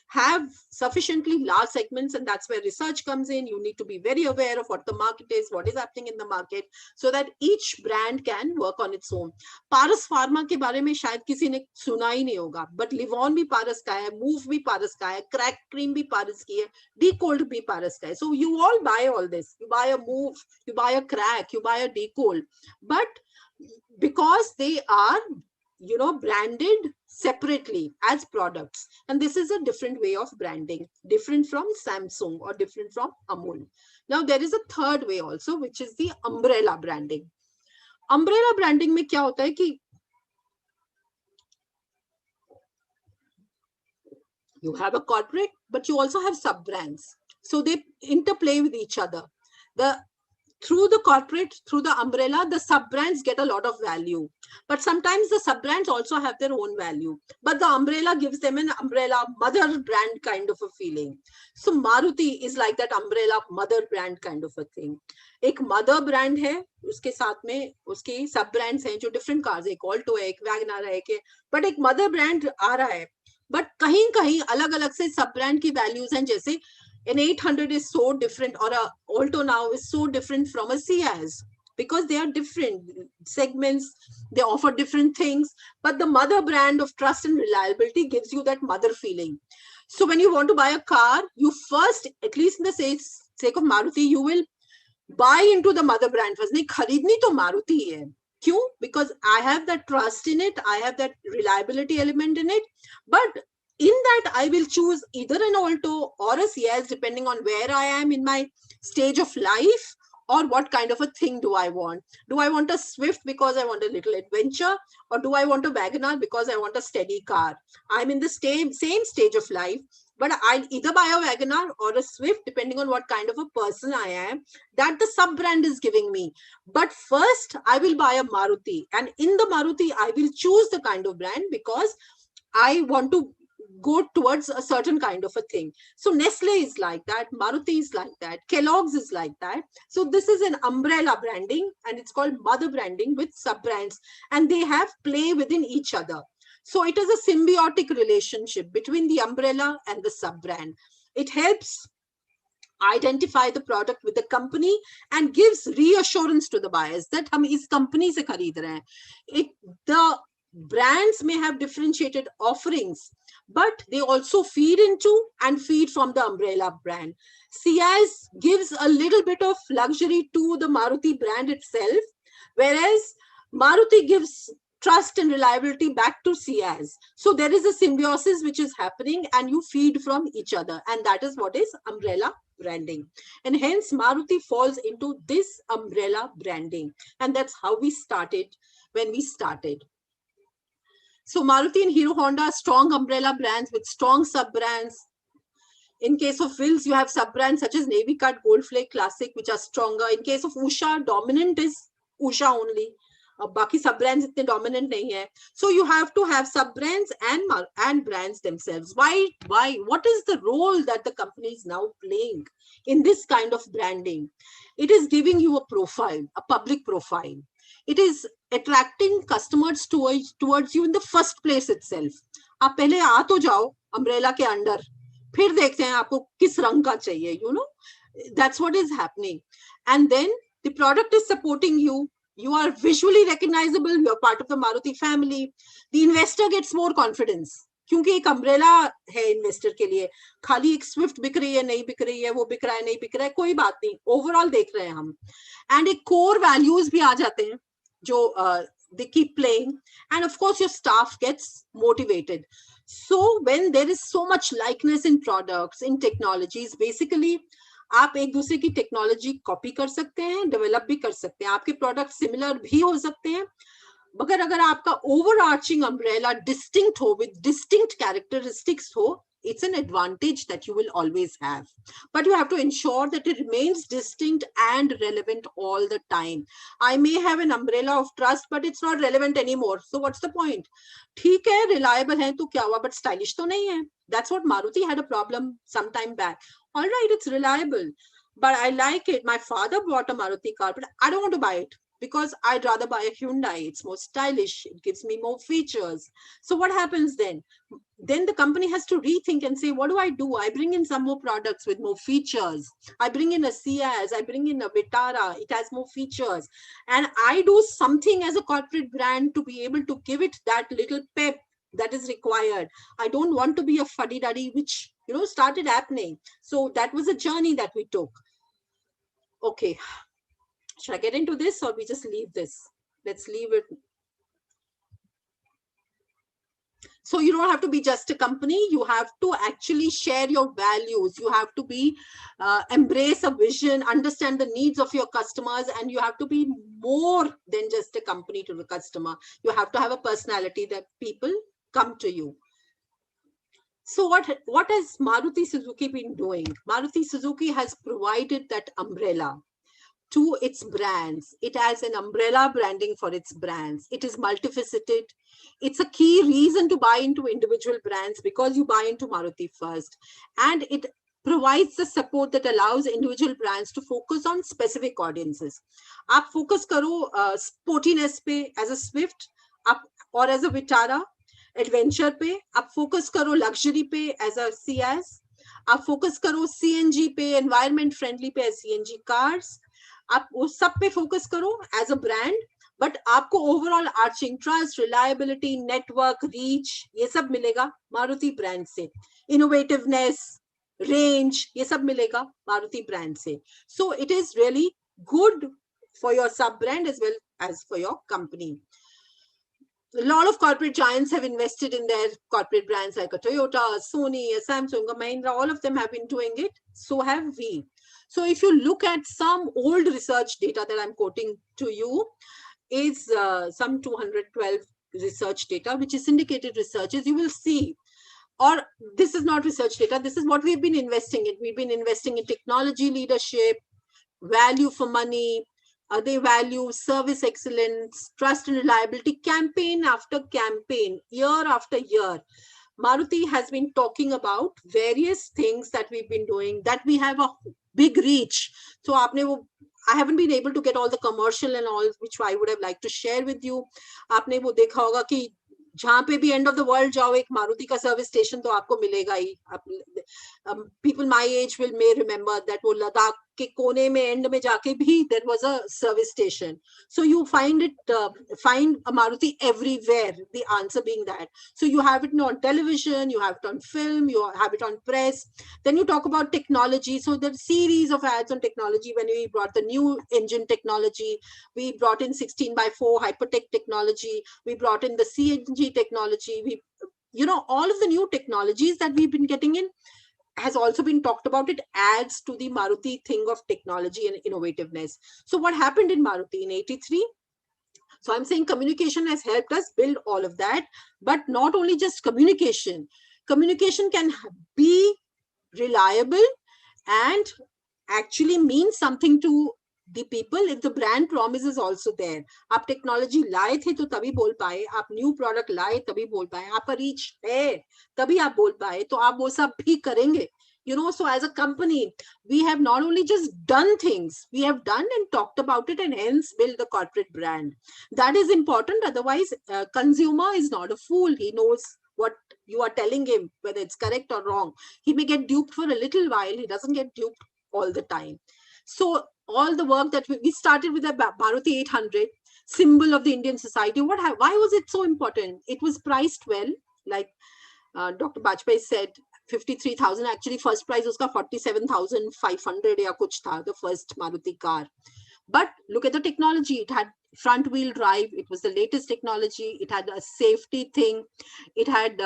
have sufficiently large segments, and that's where research comes in. You need to be very aware of what the market is, what is happening in the market, so that each brand can work on its own. Paras Pharma के बारे में शायद किसी ने सुना ही नहीं होगा, but Livon भी पारस का है, Move भी पारस का है, Crack Cream भी पारस की है, Decold भी पारस का है. So you all buy all this. You buy a Move, you buy a Crack, you buy a Decold, but because they are, you know, branded separately as products, and this is a different way of branding, different from Samsung or different from Amul. Now there is a third way also, which is the umbrella branding. Umbrella branding में क्या होता है कि you have a corporate, but you also have sub brands, so they interplay with each other. Through the corporate, through the umbrella, the sub-brands get a lot of value. But sometimes the sub-brands also have their own value. But the umbrella gives them an umbrella mother brand kind of a feeling. So Maruti is like that umbrella mother brand kind of a thing. एक mother brand है, उसके साथ में उसके sub-brands हैं जो different cars है, एक Alto है, एक Wagoner है, but एक mother brand आ रहा है. But कहीं-कहीं अलग-अलग से sub-brand की values हैं, जैसे an 800 is so different, or a Alto now is so different from a Ciaz, because they are different segments, they offer different things, but the mother brand of trust and reliability gives you that mother feeling. So when you want to buy a car, you first, at least in the sake of Maruti, you will buy into the mother brand first. नहीं खरीदनी तो Maruti है. क्यों? Because I have that trust in it, I have that reliability element in it, but in that, I will choose either an Alto or a Ciaz, depending on where I am in my stage of life, or what kind of a thing do I want. Do I want a Swift because I want a little adventure, or do I want a Wagoner because I want a steady car? I'm in the same stage of life, but I'll either buy a Wagoner or a Swift, depending on what kind of a person I am, that the sub-brand is giving me. But first, I will buy a Maruti, and in the Maruti, I will choose the kind of brand because I want to go towards a certain kind of a thing. So Nestle is like that, Maruti is like that, Kellogg's is like that. So this is an umbrella branding, and it's called mother branding with sub-brands, and they have play within each other. So it is a symbiotic relationship between the umbrella and the sub-brand. It helps identify the product with the company and gives reassurance to the buyers that हम इस company से खरीद रहे हैं. The brands may have differentiated offerings, but they also feed into and feed from the umbrella brand. Ciaz gives a little bit of luxury to the Maruti brand itself, whereas Maruti gives trust and reliability back to Ciaz. So there is a symbiosis which is happening and you feed from each other. And that is what is umbrella branding. And hence Maruti falls into this umbrella branding. And that's how we started when we started. So Maruti and Hero Honda are strong umbrella brands with strong sub-brands. In case of wheels, you have sub-brands such as Navy Cut, Gold Flake, Classic, which are stronger. In case of Usha, dominant is Usha only. Baki sub-brands itne dominant nahi hai. So you have to have sub-brands and brands themselves. Why? What is the role that the company is now playing in this kind of branding? It is giving you a profile, a public profile. It is attracting customers towards you in the first place itself. आप पहले आ तो जाओ umbrella के under, फिर देखते हैं आपको किस रंग का चाहिए, you know. That's what is happening. And then the product is supporting you. You are visually recognizable. You are part of the Maruti family. The investor gets more confidence. क्योंकि एक अम्ब्रेला है इन्वेस्टर के लिए, खाली एक Swift बिक रही है नहीं बिक रही है, वो बिक रहा है नहीं बिक रहा है, कोई बात नहीं, ओवरऑल देख रहे हैं हम. एंड एक कोर वैल्यूज भी आ जाते हैं जो they keep playing, and of course your staff gets motivated. So when there is so much likeness in products, in technologies, basically आप एक दूसरे की टेक्नोलॉजी कॉपी कर सकते हैं, डेवलप भी कर सकते हैं, आपके प्रोडक्ट सिमिलर भी हो सकते हैं, मगर अगर आपका ओवरआर्चिंग अम्ब्रेला डिस्टिंक्ट हो, विद डिस्टिंक्ट कैरेक्टरिस्टिक्स हो, it's an advantage that you will always have. But you have to ensure that it remains distinct and relevant all the time. I may have an umbrella of trust, but it's not relevant anymore. So what's the point? ठीक है, reliable है तो क्या हुआ, but stylish तो नहीं है. That's what Maruti had a problem some time back. All right, it's reliable, but I like it. My father bought a Maruti car, but I don't want to buy it, because I'd rather buy a Hyundai. It's more stylish. It gives me more features. So what happens then? Then the company has to rethink and say, what do? I bring in some more products with more features. I bring in a Ciaz. I bring in a Vitara. It has more features. And I do something as a corporate brand to be able to give it that little pep that is required. I don't want to be a fuddy-duddy, which, you know, started happening. So that was a journey that we took. Okay. Should I get into this or we just leave this? Let's leave it. So you don't have to be just a company. You have to actually share your values. You have to be, embrace a vision, understand the needs of your customers, and you have to be more than just a company to the customer. You have to have a personality that people come to you. So what has Maruti Suzuki been doing? Maruti Suzuki has provided that umbrella to its brands. It has an umbrella branding for its brands. It is multifaceted. It's a key reason to buy into individual brands, because you buy into Maruti first. And it provides the support that allows individual brands to focus on specific audiences. आप focus करो sportiness पे as a Swift, or as a Vitara, adventure पे, आप focus करो luxury पे as a Ciaz, आप focus करो CNG पे, environment friendly पे as CNG cars, आप उस सब पे फोकस करो एज अ ब्रांड, बट आपको overall arching trust, reliability, network, reach, ये सब मिलेगा मारुति ब्रांड से. इनोवेटिवनेस, रेंज, ये सब मिलेगा मारुति ब्रांड से. So it is really good for your सब brand as well as for your company. A lot of corporate giants have invested in their corporate brands, like a Toyota, a Sony, a Samsung, a Mahindra. All of them have been doing it. So have we. So if you look at some old research data that I'm quoting to you, is some 212 research data, which is syndicated researches, you will see, or this is not research data, this is what we've been investing in. We've been investing in technology leadership, value for money, they value service excellence, trust and reliability, campaign after campaign, year after year. Maruti has been talking about various things that we've been doing, that we have a big reach. So I haven't been able to get all the commercial and all, which I would have liked to share with you. आपने वो देखा होगा कि जहाँ पे भी end of the world जाओ, एक मारुति का service station तो आपको मिलेगा ही. People my age may remember that वो लद्दाख के कोने में end में जाके भी there was a service station. So you find a Maruti everywhere, the answer being that. So you have it on television, you have it on film, you have it on press. Then you talk about technology. So there's a series of ads on technology. When we brought the new engine technology, we brought in 16x4 hypertech technology, we brought in the CNG technology, all of the new technologies that we've been getting in has also been talked about. It adds to the Maruti thing of technology and innovativeness. So what happened in Maruti in 83? So I'm saying communication has helped us build all of that, but not only just communication. Communication can be reliable and actually mean something to the people if the brand promise is also there. आप technology लाए थे तो तभी बोल पाए, आप new product लाए तभी बोल पाए, आपका रीच है तभी आप बोल पाए, तो आप वो सब भी करेंगे. So as a company, we have not only just done things, we have done and talked about it and hence build the corporate brand. That is important. Otherwise, consumer is not a fool. He knows what you are telling him, whether it's correct or wrong. He may get duped for a little while. He doesn't get duped all the time. So all the work that we started with the Maruti 800, symbol of the Indian society. Why was it so important? It was priced well, like Dr. Bajpayee said, 53,000. Actually, first price was 47,500 ya kuch tha, the first Maruti car. But look at the technology. It had front wheel drive. It was the latest technology. It had a safety thing. It had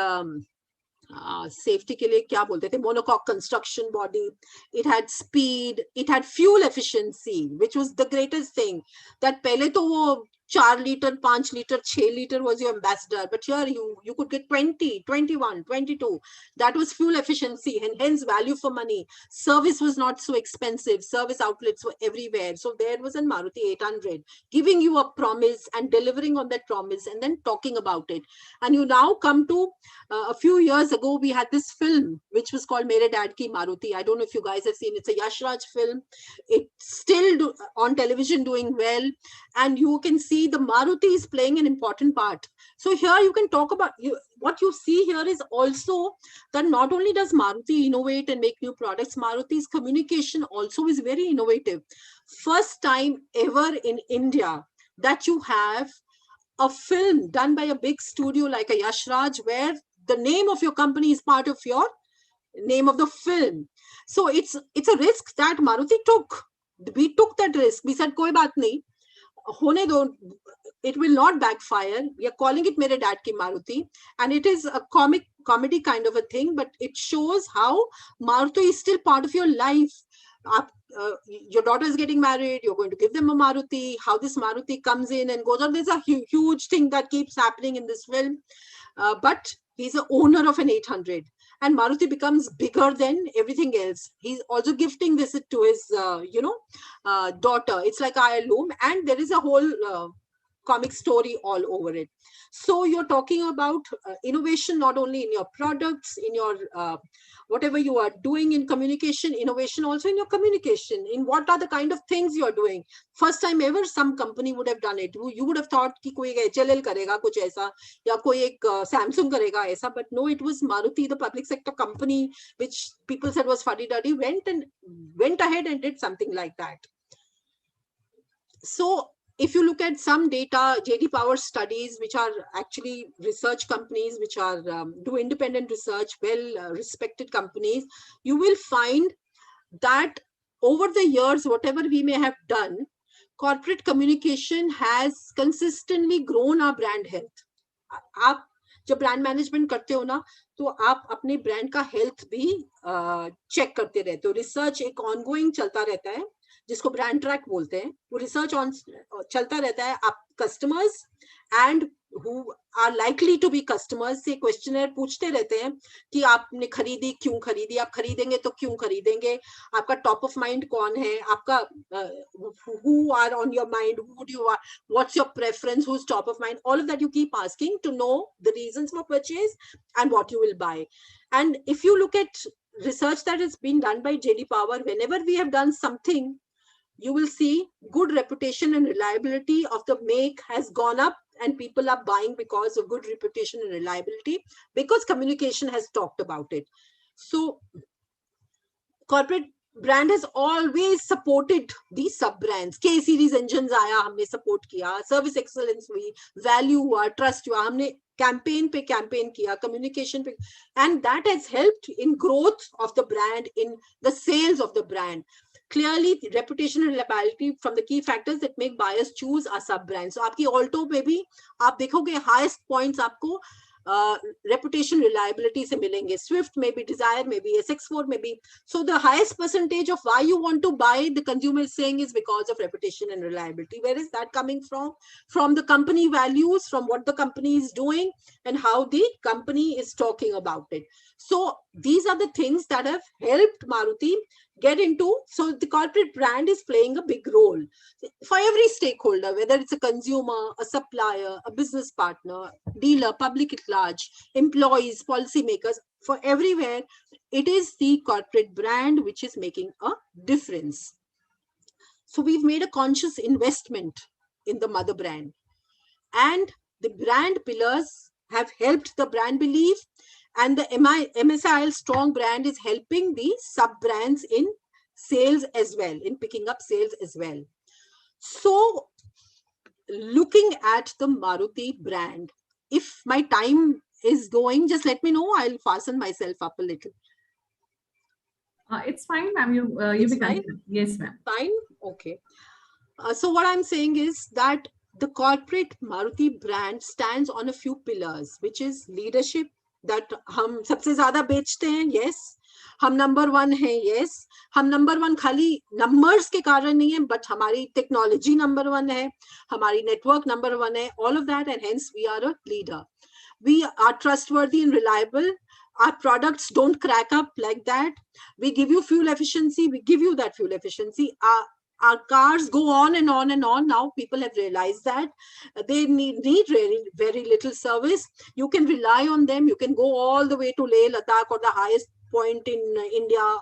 safety के लिए क्या बोलते थे, monocoque construction body. It had speed. It had fuel efficiency, which was the greatest thing. That पहले तो वो 4 liter, 5 liter, 6 liter was your ambassador, but here you could get 20, 21, 22. That was fuel efficiency and hence value for money. Service was not so expensive. Service outlets were everywhere. So there was a Maruti 800 giving you a promise and delivering on that promise and then talking about it. And you now come to a few years ago, we had this film which was called Mere Dad Ki Maruti. I don't know if you guys have seen. It's a Yash Raj film. It's still on television doing well. And you can see the Maruti is playing an important part. So here you can talk about, what you see here is also that not only does Maruti innovate and make new products, Maruti's communication also is very innovative. First time ever in India that you have a film done by a big studio like a Yash Raj, where the name of your company is part of your name of the film. So it's a risk that Maruti took. We took that risk. We said, koi baat nahi. Hone do, it will not backfire. We are calling it Mere Dad Ki Maruti, and it is a comedy kind of a thing, but it shows how Maruti is still part of your life. Your daughter is getting married, you're going to give them a Maruti, how this Maruti comes in and goes on. There's a huge thing that keeps happening in this film, but he's the owner of an 800. And Maruti becomes bigger than everything else. He's also gifting this to his, daughter. It's like heirloom, and there is a whole comic story all over it. So you're talking about innovation not only in your products, in your whatever you are doing in communication, innovation also in your communication, in what are the kind of things you're doing. First time ever some company would have done it. You would have thought कि कोई HLL करेगा कुछ ऐसा, या कोई एक Samsung करेगा ऐसा, but no, it was Maruti, the public sector company, which people said was fuddy-duddy, went ahead and did something like that. So if you look at some data, JD Power studies, which are actually research companies, which are do independent research, well-respected companies, you will find that over the years, whatever we may have done, corporate communication has consistently grown our brand health. आप जब brand management करते हो ना, तो आप अपने brand का health भी check करते रहते हो. Research एक ongoing चलता रहता है, जिसको ब्रांड ट्रैक बोलते हैं. वो रिसर्च ऑन चलता रहता है. आप customers and who are likely to be customers से क्वेश्चनर पूछते रहते हैं कि आपने खरीदी, क्यों खरीदी, आप खरीदेंगे तो क्यों खरीदेंगे, आपका टॉप ऑफ माइंड कौन है, आपका who are on your mind, who do you are, what's your preference, who's top of mind. All of that you keep asking to know the reasons for purchase and what you will buy. And if you look at research that has been done by JD Power, whenever we have done something, you will see good reputation and reliability of the make has gone up, and people are buying because of good reputation and reliability, because communication has talked about it. So corporate brand has always supported these sub brands. K series engines आया, हमने support किया, service excellence हुई, value हुआ, trust हुआ, हमने campaign पे campaign किया, communication पे, and that has helped in growth of the brand, in the sales of the brand. Clearly, reputation and reliability from the key factors that make buyers choose a sub brand. So आपकी Alto पे भी आप देखोगे highest points आपको reputation reliability से मिलेंगे. Swift maybe, Desire maybe, SX4 maybe. So the highest percentage of why you want to buy, the consumer is saying, is because of reputation and reliability. Where is that coming from? From the company values, from what the company is doing and how the company is talking about it. So these are the things that have helped Maruti get into. So the corporate brand is playing a big role for every stakeholder, whether it's a consumer, a supplier, a business partner, dealer, public at large, employees, policymakers. For everywhere, it is the corporate brand which is making a difference. So we've made a conscious investment in the mother brand, and the brand pillars have helped the brand belief, and the MSIL strong brand is helping the sub brands in sales as well, in picking up sales as well. So looking at the Maruti brand, if my time is going, just let me know. I'll fasten myself up a little. It's fine, ma'am. You It's be fine? continue. Yes, ma'am. Fine. Okay. So what I'm saying is that the corporate Maruti brand stands on a few pillars, which is leadership, that हम सबसे ज़्यादा बेचते हैं, yes. हम number one हैं, yes. हम number one खाली numbers के कारण नहीं है, but हमारी technology number one है, हमारी network number one है, all of that, and hence we are a leader. We are trustworthy and reliable. Our products don't crack up like that. We give you fuel efficiency. We give you that fuel efficiency. Our cars go on and on and on. Now people have realized that they need really very little service. You can rely on them. You can go all the way to Leh, Ladakh, or the highest point in India.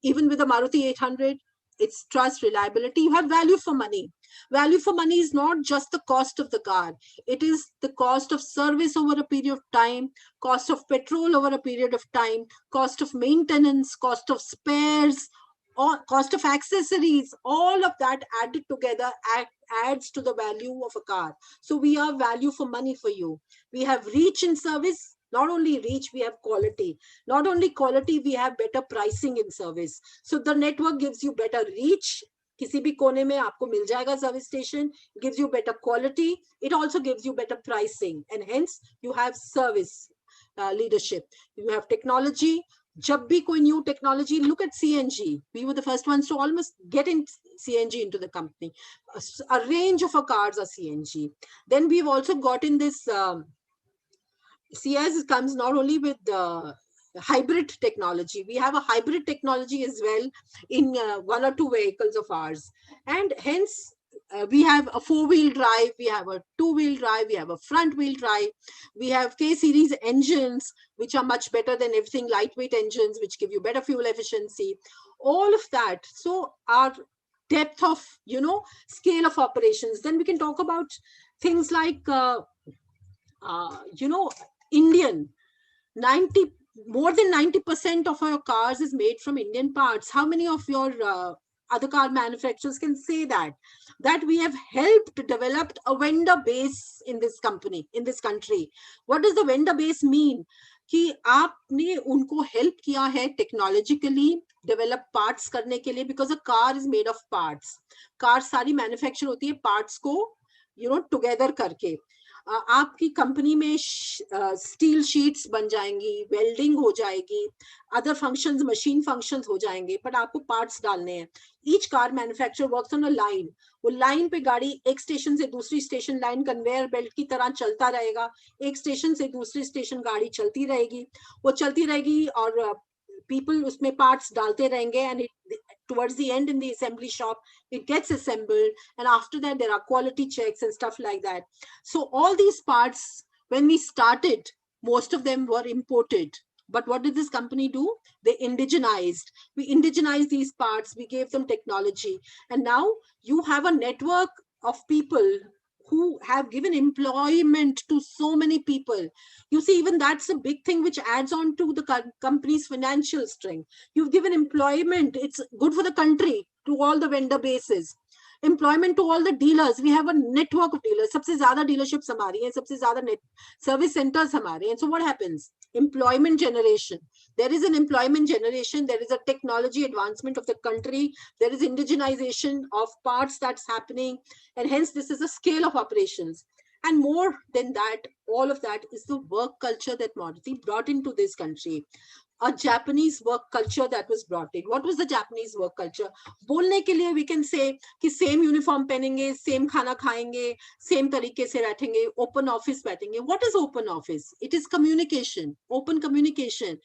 Even with the Maruti 800, it's trust, reliability. You have value for money. Value for money is not just the cost of the car. It is the cost of service over a period of time, cost of petrol over a period of time, cost of maintenance, cost of spares, or cost of accessories. All of that added together adds to the value of a car. So we are value for money for you. We have reach in service. Not only reach, we have quality. Not only quality, we have better pricing in service. So the network gives you better reach. किसी भी कोने में आपको मिल जाएगा service station. Gives you better quality. It also gives you better pricing, and hence you have service leadership. You have technology. जब भी कोई new technology, look at CNG. We were the first ones to almost get in CNG into the company. A range of our cars are CNG. Then we've also got in this. CS comes not only with hybrid technology. We have a hybrid technology as well in one or two vehicles of ours, and hence we have a 4-wheel drive, we have a 2-wheel drive, we have a front-wheel drive, we have K-series engines, which are much better than everything, lightweight engines, which give you better fuel efficiency, all of that. So our depth of, scale of operations. Then we can talk about things like, Indian, more than 90% of our cars is made from Indian parts. How many of your other car manufacturers can say that we have helped develop a vendor base in this company, in this country? What does the vendor base mean? कि आपने उनको help किया है technologically develop parts करने के लिए, because a car is made of parts. Car सारी manufacture होती है parts को together करके. आपकी कंपनी में स्टील शीट्स बन जाएंगी, वेल्डिंग हो जाएगी, अदर फंक्शंस, मशीन फंक्शंस हो जाएंगे, बट आपको पार्ट्स डालने हैं. Each car manufacturer works on a line. वो लाइन पे गाड़ी एक स्टेशन से दूसरी स्टेशन लाइन कन्वेयर बेल्ट की तरह चलता रहेगा. एक स्टेशन से दूसरी स्टेशन गाड़ी चलती रहेगी, वो चलती रहेगी और people उसमें parts डालते रहेंगे, and towards the end in the assembly shop, it gets assembled, and after that there are quality checks and stuff like that. So all these parts, when we started, most of them were imported. But what did this company do? They indigenized. We indigenized these parts, we gave them technology, and now you have a network of people who have given employment to so many people. You see, even that's a big thing which adds on to the company's financial strength. You've given employment. It's good for the country, to all the vendor bases. Employment to all the dealers. We have a network of dealers. सबसे ज़्यादा dealerships हमारी हैं, सबसे ज़्यादा net service centers हमारे हैं. So what happens? Employment generation. There is an employment generation. There is a technology advancement of the country. There is indigenization of parts that's happening. And hence this is a scale of operations. And more than that, all of that is the work culture that Maruti brought into this country. A Japanese work culture that was brought in. What was the Japanese work culture? बोलने के लिए we can say कि same uniform पहनेंगे, same खाना खाएंगे, same तरीके से बैठेंगे, open office बैठेंगे. What is open office? It is communication, open communication.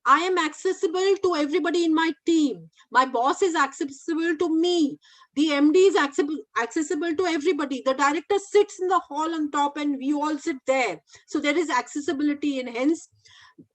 I am accessible to everybody in my team. My boss is accessible to me. The MD is accessible to everybody. The director sits in the hall on top and we all sit there. So there is accessibility, and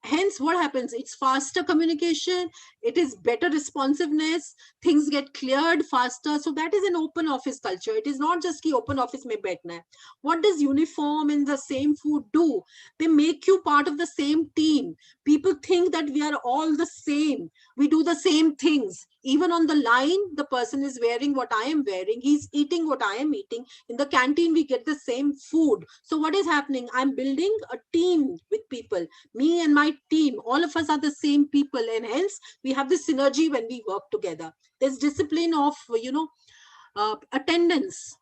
hence what happens? It's faster communication. It is better responsiveness. Things get cleared faster. So that is an open office culture. It is not just ki open office mein baithna hai. What does uniform and the same food do? They make you part of the same team. People think that we are all the same. We do the same things. Even on the line, the person is wearing what I am wearing. He's eating what I am eating. In the canteen, we get the same food. So what is happening? I'm building a team with people. Me and my team, all of us are the same people. And hence, we have this synergy when we work together. There's discipline of, attendance.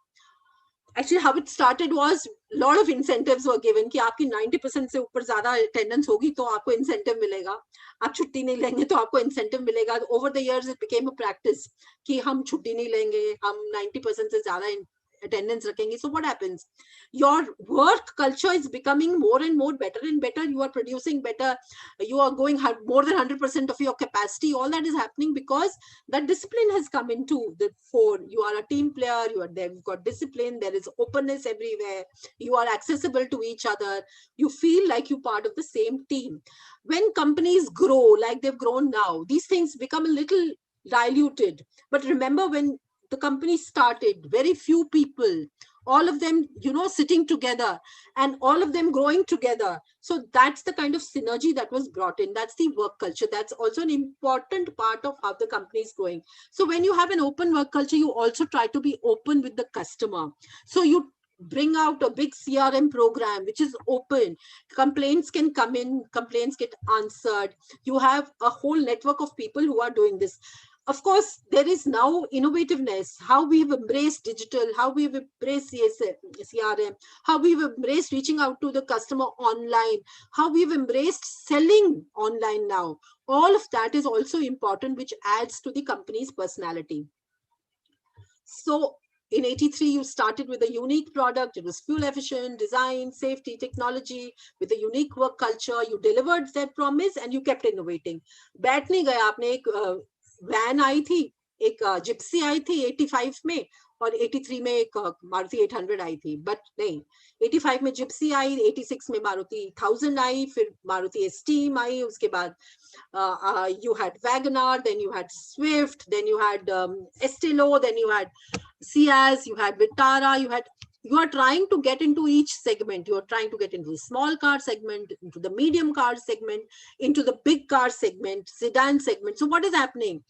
Actually, how it started was a lot of incentives were given कि आपकी 90% से ऊपर ज़्यादा attendance होगी तो आपको incentive मिलेगा. आप छुट्टी नहीं लेंगे तो आपको incentive मिलेगा. Over the years, it became a practice कि हम छुट्टी नहीं लेंगे, हम 90% से ज़्यादा attendance rakhenge. So what happens? Your work culture is becoming more and more better and better. You are producing better. You are going more than 100% of your capacity. All that is happening because that discipline has come into the fore. You are a team player. You are there. You've got discipline. There is openness everywhere. You are accessible to each other. You feel like you're part of the same team. When companies grow like they've grown now, these things become a little diluted. But remember, when the company started, very few people, all of them, sitting together and all of them growing together. So that's the kind of synergy that was brought in. That's the work culture. That's also an important part of how the company is going. So when you have an open work culture, you also try to be open with the customer. So you bring out a big CRM program, which is open. Complaints can come in, complaints get answered. You have a whole network of people who are doing this. Of course, there is now innovativeness, how we've embraced digital, how we've embraced CRM, how we've embraced reaching out to the customer online, how we've embraced selling online now. All of that is also important, which adds to the company's personality. So in 83, you started with a unique product. It was fuel efficient, design, safety, technology, with a unique work culture. You delivered that promise and you kept innovating. बैठ नहीं गए आपने. एक when I थी, एक Gypsy आई थी 85 में और 83 में एक मारुति 800 आई थी. बट नहीं, 85 में जिप्सी आई, 86 में मारुति 1000 आई, फिर मारुति एस्टीम आई, उसके बाद you had Wagoner, then you had Swift, then you had Estilo, then you had Ciaz, you had Vitara, you are trying to get into each segment. You are trying to get into the small car segment, into the medium car segment, into the big car segment, sedan segment. So what is happening?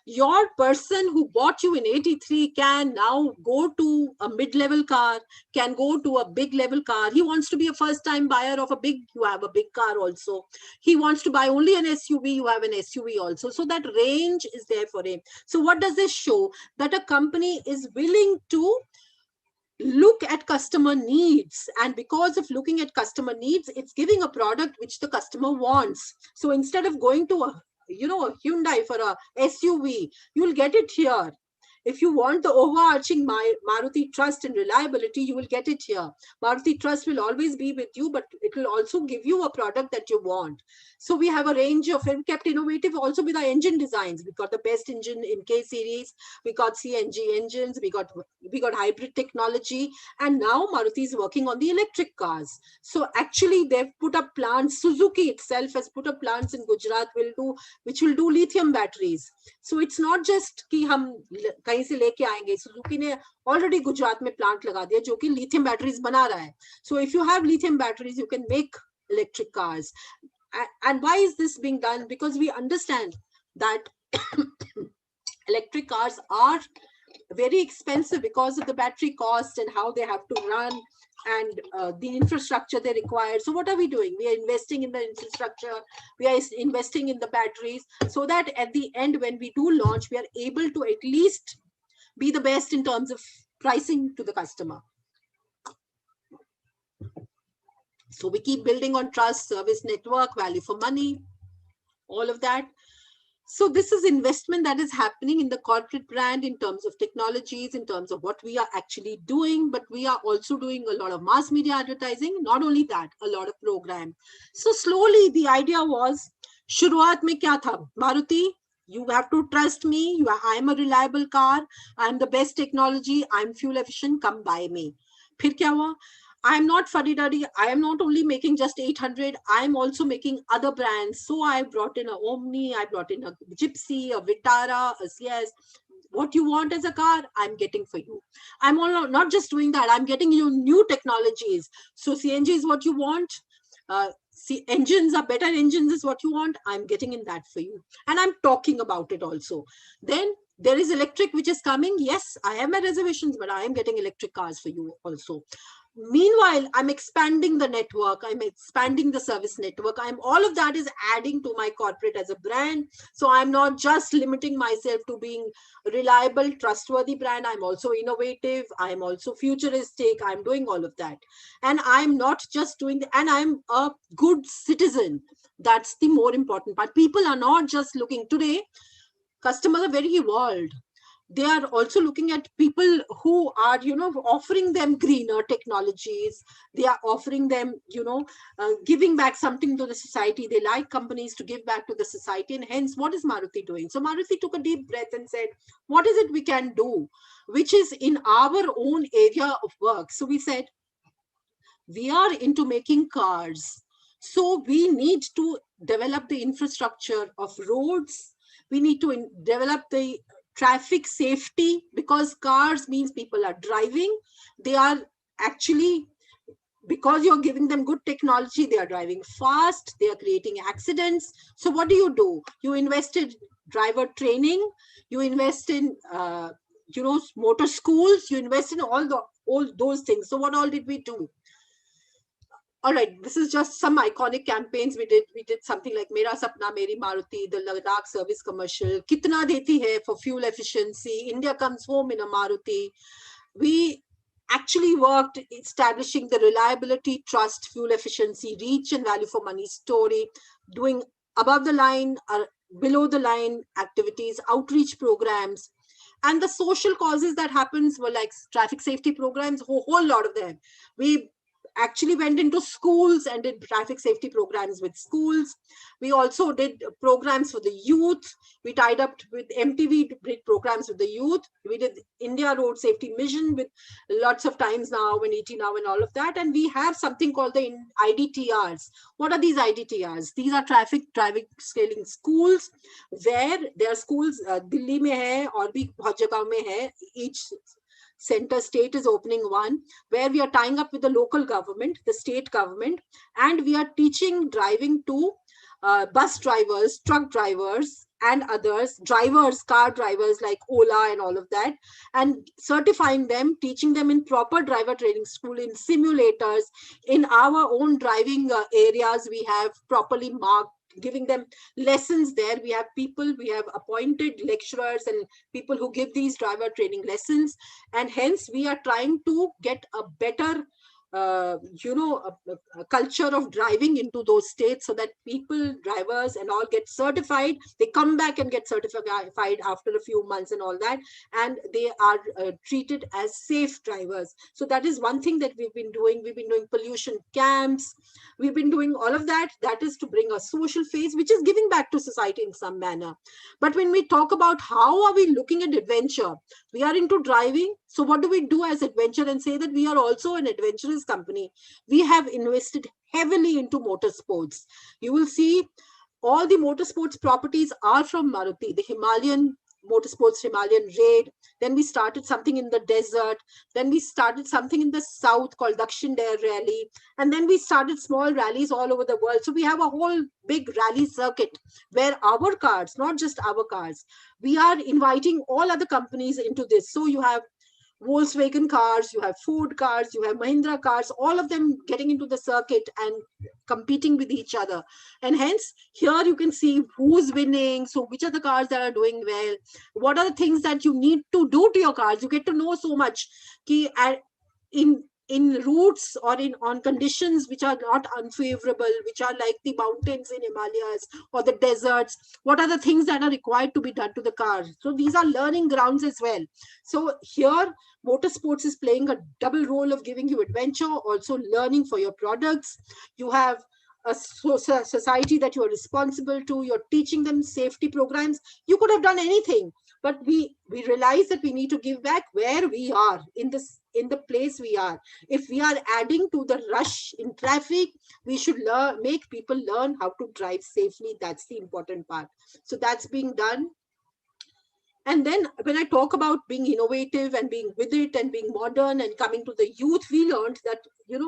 Your person who bought you in 83 can now go to a mid-level car, can go to a big level car. He wants to be a first-time buyer of you have a big car also. He wants to buy only an SUV, you have an SUV also. So that range is there for him. So what does this show? That a company is willing to look at customer needs, and because of looking at customer needs, it's giving a product which the customer wants. So instead of going to a Hyundai for a SUV, you'll get it here. If you want the overarching Maruti trust and reliability, you will get it here. Maruti trust will always be with you, but it will also give you a product that you want. So we have a range of, and kept innovative also with our engine designs. We got the best engine in K series. We got CNG engines. We got hybrid technology. And now Maruti is working on the electric cars. So actually they've put up plants. Suzuki itself has put up plants in Gujarat which will do lithium batteries. So it's not just कि हम कहीं कहीं से लेके आएंगे. Suzuki ने already Gujarat में plant लगा दिया जो कि lithium batteries बना रहा है. So if you have lithium batteries, you can make electric cars. And why is this being done? Because we understand that electric cars are very expensive because of the battery cost and how they have to run and the infrastructure they require. So what are we doing? We are investing in the infrastructure, we are investing in the batteries, so that at the end, when we do launch, we are able to at least be the best in terms of pricing to the customer. So we keep building on trust, service network, value for money, all of that. So this is investment that is happening in the corporate brand in terms of technologies, in terms of what we are actually doing, but we are also doing a lot of mass media advertising. Not only that, a lot of program. So slowly the idea was, शुरुआत में क्या था? Maruti, you have to trust me. I am a reliable car. I am the best technology. I am fuel efficient. Come buy me. फिर क्या हुआ? I am not fuddy-duddy. I am not only making just 800. I am also making other brands. So I brought in a Omni, I brought in a Gypsy, a Vitara, a CS. What you want as a car, I'm getting for you. I'm not just doing that. I'm getting you new technologies. So CNG is what you want. Engines are better engines is what you want. I'm getting in that for you. And I'm talking about it also. Then there is electric which is coming. Yes, I have my reservations, but I am getting electric cars for you also. Meanwhile, I'm expanding the network. I'm expanding the service network. All of that is adding to my corporate as a brand. So I'm not just limiting myself to being reliable, trustworthy brand. I'm also innovative. I'm also futuristic. I'm doing all of that. And I'm not just doing and I'm a good citizen. That's the more important part. People are not just looking today. Customers are very evolved. They are also looking at people who are, offering them greener technologies. They are offering them, giving back something to the society. They like companies to give back to the society. And hence, what is Maruti doing? So Maruti took a deep breath and said, what is it we can do, which is in our own area of work? So we said, we are into making cars. So we need to develop the infrastructure of roads. We need to develop the traffic safety, because cars means people are driving. They are actually, because you're giving them good technology, they are driving fast, they are creating accidents. So what do? You invest in driver training, you invest in, motor schools, you invest in all those things. So what all did we do? All right, this is just some iconic campaigns we did. We did something like Mera Sapna Meri Maruti, the Ladakh service commercial, Kitna Deti Hai for fuel efficiency, India comes home in a Maruti. We actually worked establishing the reliability, trust, fuel efficiency, reach and value for money story, doing above the line, below the line activities, outreach programs. And the social causes that happens were like traffic safety programs, a whole lot of them. We actually went into schools and did traffic safety programs with schools. We also did programs for the youth. We tied up with MTV to did programs with the youth. We did India Road Safety Mission with lots of times now and 80 now and all of that. And we have something called the IDTRs. What are these IDTRs? These are traffic driving scaling schools, where there are schools, Delhi mein hai aur bhi bahut jagah mein hai. Each center state is opening one, where we are tying up with the local government, the state government, and we are teaching driving to bus drivers, truck drivers, and others, drivers, car drivers like Ola and all of that, and certifying them, teaching them in proper driver training school, in simulators, in our own driving areas. We have properly marked, giving them lessons there. We have people, we have appointed lecturers and people who give these driver training lessons. And hence we are trying to get a better, a culture of driving into those states, so that people, drivers and all get certified. They come back and get certified after a few months and all that. And they are treated as safe drivers. So that is one thing that we've been doing. We've been doing pollution camps. We've been doing all of that. That is to bring a social phase, which is giving back to society in some manner. But when we talk about how are we looking at adventure, we are into driving. So what do we do as adventure, and say that we are also an adventurous company? We have invested heavily into motorsports. You will see all the motorsports properties are from Maruti. The Himalayan Motorsports Himalayan Raid. Then we started something in the desert. Then we started something in the south called Dakshin Dare Rally. And then we started small rallies all over the world. So we have a whole big rally circuit where our cars, not just our cars, we are inviting all other companies into this. So you have Volkswagen cars, you have Ford cars, you have Mahindra cars, all of them getting into the circuit and competing with each other. And hence, here you can see who's winning, so which are the cars that are doing well, what are the things that you need to do to your cars. You get to know so much in routes or on conditions which are not unfavorable, which are like the mountains in Himalayas or the deserts, what are the things that are required to be done to the car. So these are learning grounds as well. So here motorsports is playing a double role of giving you adventure, also learning for your products. You have a society that you are responsible to, you're teaching them safety programs. You could have done anything, but we realize that we need to give back where we are in the place we are. If we are adding to the rush in traffic, we should make people learn how to drive safely. That's the important part. So that's being done. And then when I talk about being innovative and being with it and being modern and coming to the youth, we learned that,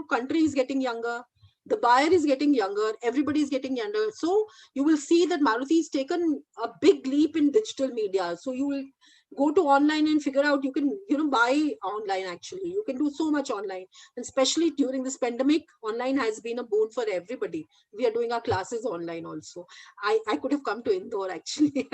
country is getting younger. The buyer is getting younger. Everybody is getting younger. So you will see that Maruti has taken a big leap in digital media. So you will go to online and figure out you can, buy online actually. You can do so much online. And especially during this pandemic, online has been a boon for everybody. We are doing our classes online also. I could have come to Indore actually,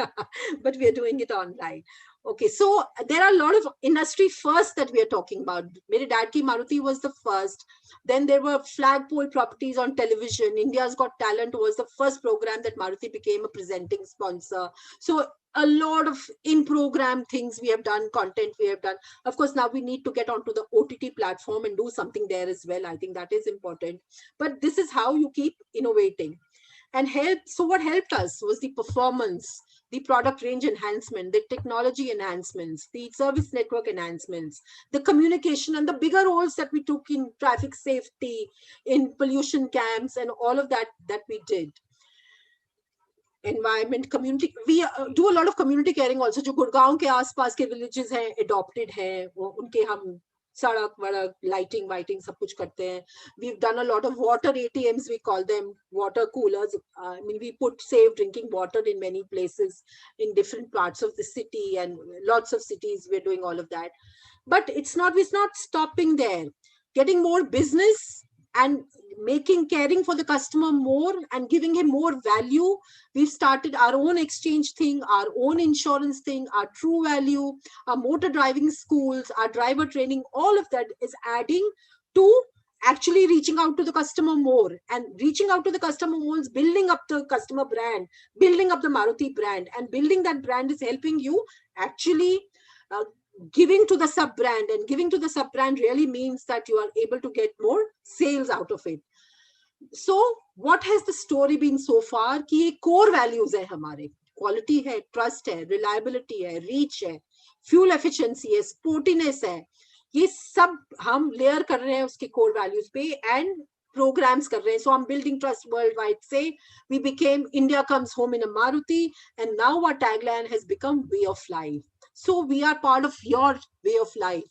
but we are doing it online. Okay, so there are a lot of industry firsts that we are talking about. Mere dad ki Maruti was the first. Then there were flagpole properties on television. India's Got Talent was the first program that Maruti became a presenting sponsor. So a lot of in-program things we have done, content we have done. Of course, now we need to get onto the OTT platform and do something there as well. I think that is important. But this is how you keep innovating. And so what helped us was the performance, the product range enhancement, the technology enhancements, the service network enhancements, the communication, and the bigger roles that we took in traffic safety, in pollution camps, and all of that we did. Environment, community, we do a lot of community caring also. जो गुड़गांव के आसपास के villages हैं, adopted हैं, उनके हम सड़क वड़क, lighting सब कुछ करते हैं. We've done a lot of water ATMs, we call them water coolers. I mean, we put safe drinking water in many places in different parts of the city, and lots of cities we're doing all of that. But it's not stopping there. Getting more business and caring for the customer more and giving him more value. We've started our own exchange thing, our own insurance thing, our True Value, our motor driving schools, our driver training. All of that is adding to actually reaching out to the customer more. And reaching out to the customer more is building up the customer brand, building up the Maruti brand. And building that brand is helping you actually giving to the sub brand, and giving to the sub brand really means that you are able to get more sales out of it. So what has the story been so far? कि ये core values है हमारे, quality है, trust है, reliability है, reach है, fuel efficiency है, sportiness है, ये सब हम layer कर रहे हैं उसके core values पे and programs कर रहे हैं. So I'm building trust worldwide. Say we became India comes home in a Maruti, and now our tagline has become way of life. So we are part of your way of life.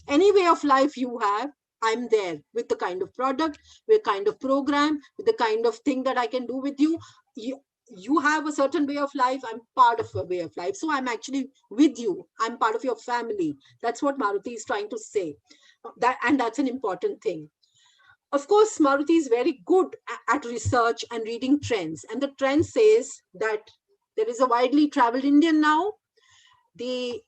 Any way of life you have, I'm there with the kind of product, with the kind of program, with the kind of thing that I can do with you. You have a certain way of life, I'm part of a way of life. So I'm actually with you. I'm part of your family. That's what Maruti is trying to say. And that's an important thing. Of course, Maruti is very good at research and reading trends. And the trend says that there is a widely traveled Indian now. The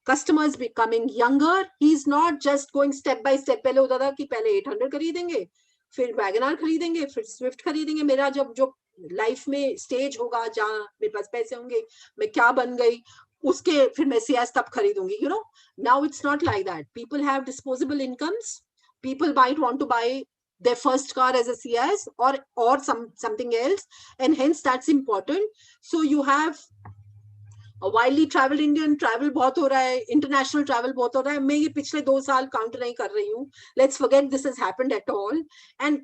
customer is becoming younger. He's not just going step by step. पहले होता था कि पहले 800 खरीदेंगे, फिर WagonR खरीदेंगे, फिर Swift खरीदेंगे. मेरा जो लाइफ में स्टेज होगा जहाँ मेरे पास पैसे होंगे, मैं क्या बन गई, उसके फिर मैं सियास तब खरीदूंगी. Now it's not like that. People have disposable incomes. People might want to buy their first car as a CS or something else, and hence that's important. So you have widely travel Indian travel बहुत हो रहा है, international travel बहुत हो रहा है. मैं ये पिछले 2 साल काउंट नहीं कर रही हूँ. Let's forget this has happened at all. And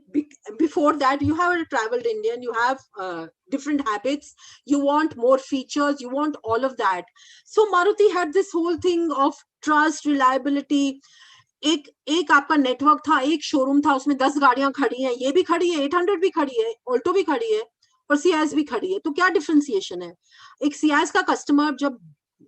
before that you have travelled Indian, you have different habits, you want more features, you want all of that. So Maruti had this whole thing of trust, reliability. एक आपका network था, एक showroom था, उसमें 10 गाड़ियां खड़ी हैं, ये भी खड़ी है, 800 भी खड़ी है, ऑल्टो भी खड़ी है और सियाज भी खड़ी है. तो क्या डिफरेंशिएशन है? एक सियाज का कस्टमर जब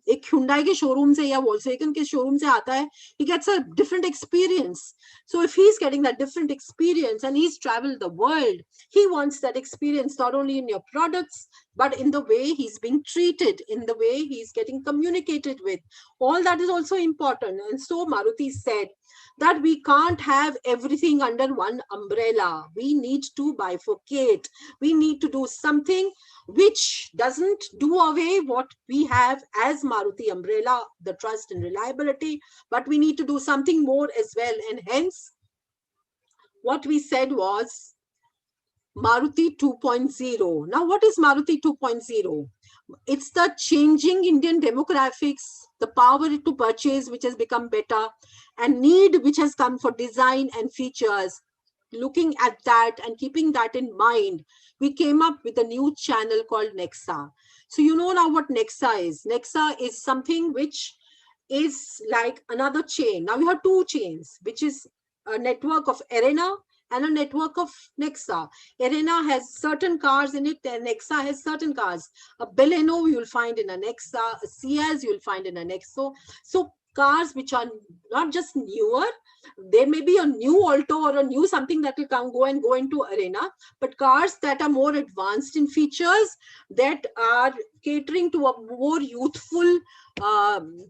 एक Hyundai के शोरूम से या Volkswagen के शोरूम से आता है, he gets a different experience. So if he's getting that different experience and he's traveled the world, he wants that experience not only in your products, but in the way he's being treated, in the way he's getting communicated with. All that is also important. And so Maruti said that we can't have everything under one umbrella. We need to bifurcate. We need to do something which doesn't do away what we have as Maruti umbrella, the trust and reliability, but we need to do something more as well. And hence, what we said was Maruti 2.0. Now, what is Maruti 2.0? It's the changing Indian demographics, the power to purchase which has become better, and need which has come for design and features. Looking at that and keeping that in mind, we came up with a new channel called Nexa. So you know now what Nexa is. Nexa is something which is like another chain. Now we have 2 chains, which is a network of Arena and a network of Nexa. Arena has certain cars in it, and Nexa has certain cars. A Baleno you will find in a Nexa, a Ciaz you will find in a Nexo. So cars which are not just newer, there may be a new Alto or a new something that will go into Arena, but cars that are more advanced in features, that are catering to a more youthful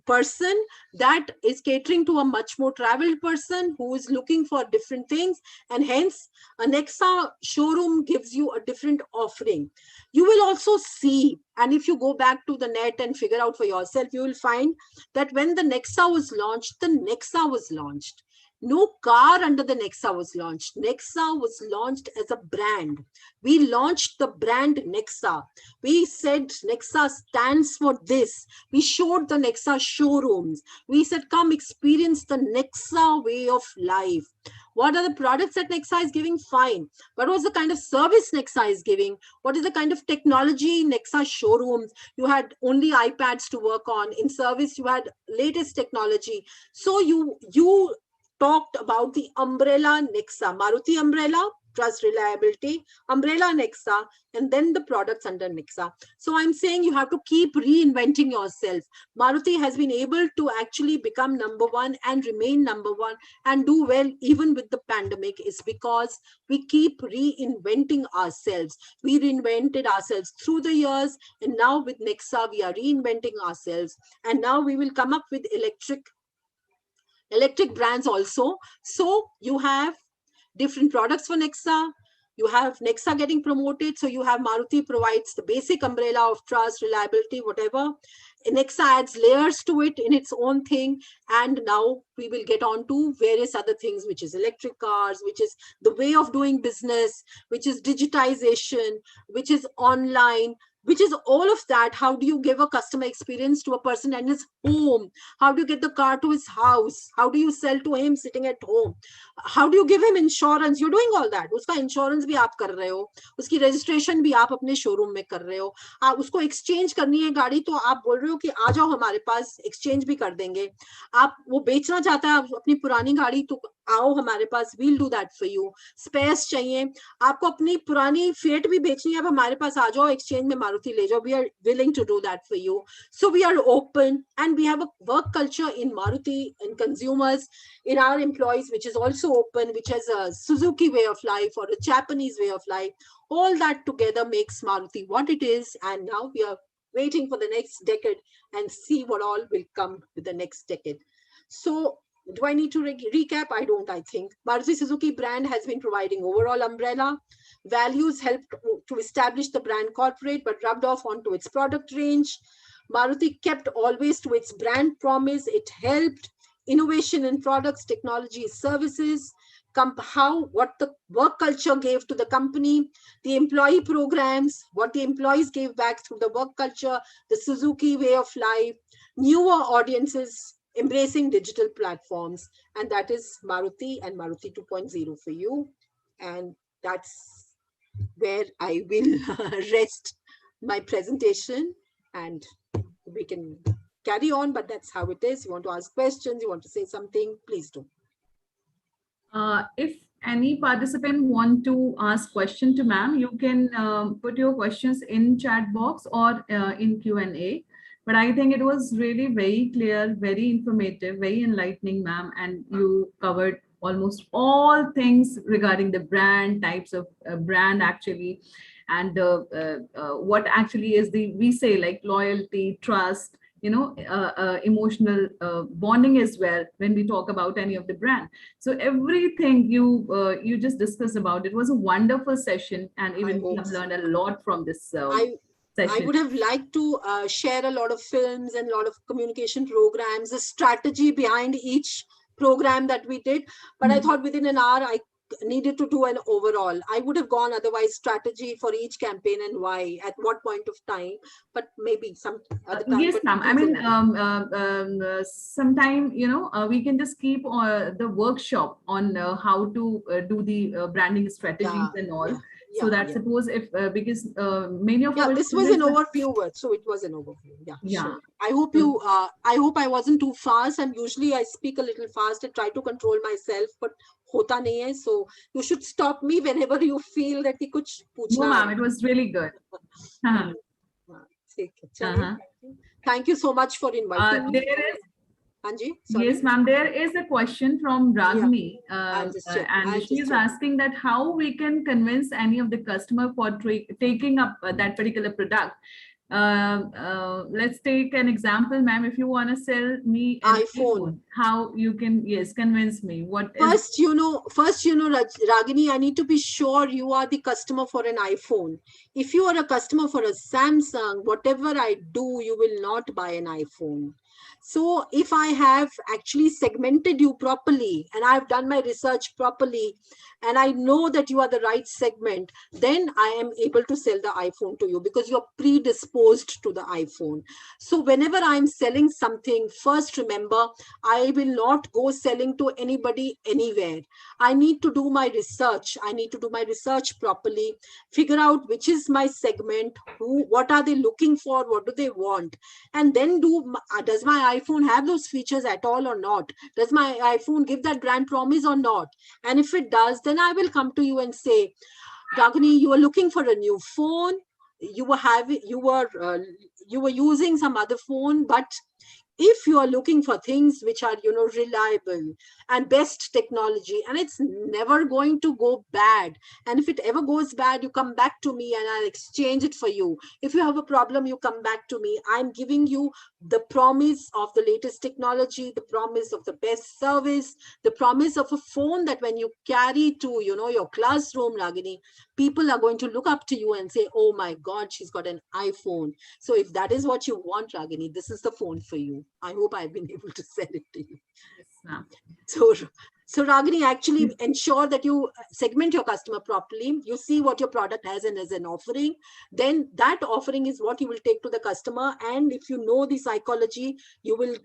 person, that is catering to a much more traveled person who is looking for different things. And hence a Nexa showroom gives you a different offering. You will also see, and if you go back to the net and figure out for yourself, you will find that when the Nexa was launched, the Nexa was launched. No car under the Nexa was launched. Nexa was launched as a brand. We launched the brand Nexa. We said Nexa stands for this. We showed the Nexa showrooms. We said, come experience the Nexa way of life. What are the products that Nexa is giving? Fine. But what's the kind of service Nexa is giving? What is the kind of technology Nexa showrooms? You had only iPads to work on. In service, you had latest technology. So you talked about the umbrella Nexa, Maruti umbrella, trust, reliability, umbrella Nexa, and then the products under Nexa. So I'm saying you have to keep reinventing yourself. Maruti has been able to actually become number 1 and remain number 1 and do well even with the pandemic is because we keep reinventing ourselves. We reinvented ourselves through the years, and now with Nexa, we are reinventing ourselves. And now we will come up with electric brands also. So you have different products for Nexa. You have Nexa getting promoted. So you have Maruti provides the basic umbrella of trust, reliability, whatever. Nexa adds layers to it in its own thing. And now we will get on to various other things, which is electric cars, which is the way of doing business, which is digitization, which is online, which is all of that. How do you give a customer experience to a person in his home? How do you get the car to his house? How do you sell to him sitting at home? How do you give him insurance? You're doing all that. Uska insurance bhi aap kar rahe ho. Uski registration bhi aap apne showroom mein kar rahe ho. Aap usko exchange karni hai gaadi to aap bol rahe ho ki aa jao hamare paas, exchange bhi kar denge. Aap wo bechna chahta hai apni purani gaadi to आओ हमारे पास, we'll do that for you. Space चाहिए आपको, अपनी पुरानी fate भी बेचनी है, अब हमारे पास आ जाओ, एक्सचेंज में मारुति ले जाओ. We are willing to do that for you. So we are open, and we have a work culture in Maruti and consumers, in our employees, which is also open, which has a Suzuki way of life or a Japanese way of life. All that together makes Maruti what it is, and now we are waiting for the next decade and see what all will come with the next decade. So do I need to recap? I don't, I think. Maruti Suzuki brand has been providing overall umbrella. Values helped to establish the brand corporate, but rubbed off onto its product range. Maruti kept always to its brand promise. It helped innovation in products, technology, services. what the work culture gave to the company, the employee programs, what the employees gave back through the work culture, the Suzuki way of life, newer audiences embracing digital platforms. And that is Maruti and Maruti 2.0 for you. And that's where I will rest my presentation, and we can carry on, but that's how it is. You want to ask questions, you want to say something, please do. If any participant want to ask question to ma'am, you can put your questions in chat box or in Q&A. But I think it was really very clear, very informative, very enlightening, ma'am, and you covered almost all things regarding the brand, types of brand actually, and what actually is we say like loyalty, trust, emotional bonding as well when we talk about any of the brand. So everything you just discussed about, it was a wonderful session, and even we have learned a lot from this session. I would have liked to share a lot of films and a lot of communication programs, the strategy behind each program that we did, but I thought within an hour I needed to do an overall. I would have gone otherwise strategy for each campaign and why, at what point of time, but maybe some other time. Yes, ma'am. I mean, sometime, we can just keep the workshop on how to do the branding strategies and all. So that suppose if because many of this was an overview, so it was an overview. Sure. I hope you I hope I wasn't too fast, and usually I speak a little fast and try to control myself, but hota nahi hai, so you should stop me whenever you feel that you kuch puchna. No, ma'am, it was really good. Thank you so much for inviting me. There is Anji, yes, ma'am. There is a question from Ragini, and she is asking that how we can convince any of the customer for taking up that particular product. Let's take an example, ma'am. If you want to sell me an iPhone, how you can convince me? First, Ragini, I need to be sure you are the customer for an iPhone. If you are a customer for a Samsung, whatever I do, you will not buy an iPhone. So if I have actually segmented you properly and I've done my research properly and I know that you are the right segment, then I am able to sell the iPhone to you because you're predisposed to the iPhone. So whenever I'm selling something, first remember, I will not go selling to anybody anywhere. I need to do my research. I need to do my research properly, figure out which is my segment, what are they looking for, what do they want, and then does my iPhone have those features at all or not? Does my iPhone give that brand promise or not? And if it does, then I will come to you and say, Ragini, you are looking for a new phone. You were using some other phone, but if you are looking for things which are, reliable and best technology, and it's never going to go bad. And if it ever goes bad, you come back to me and I'll exchange it for you. If you have a problem, you come back to me. I'm giving you the promise of the latest technology, the promise of the best service, the promise of a phone that when you carry to, your classroom, Ragini, people are going to look up to you and say, oh my God, she's got an iPhone. So if that is what you want, Ragini, this is the phone for you. I hope I've been able to sell it to you. Yes, so Ragini, actually ensure that you segment your customer properly. You see what your product has and as an offering. Then that offering is what you will take to the customer. And if you know the psychology, you will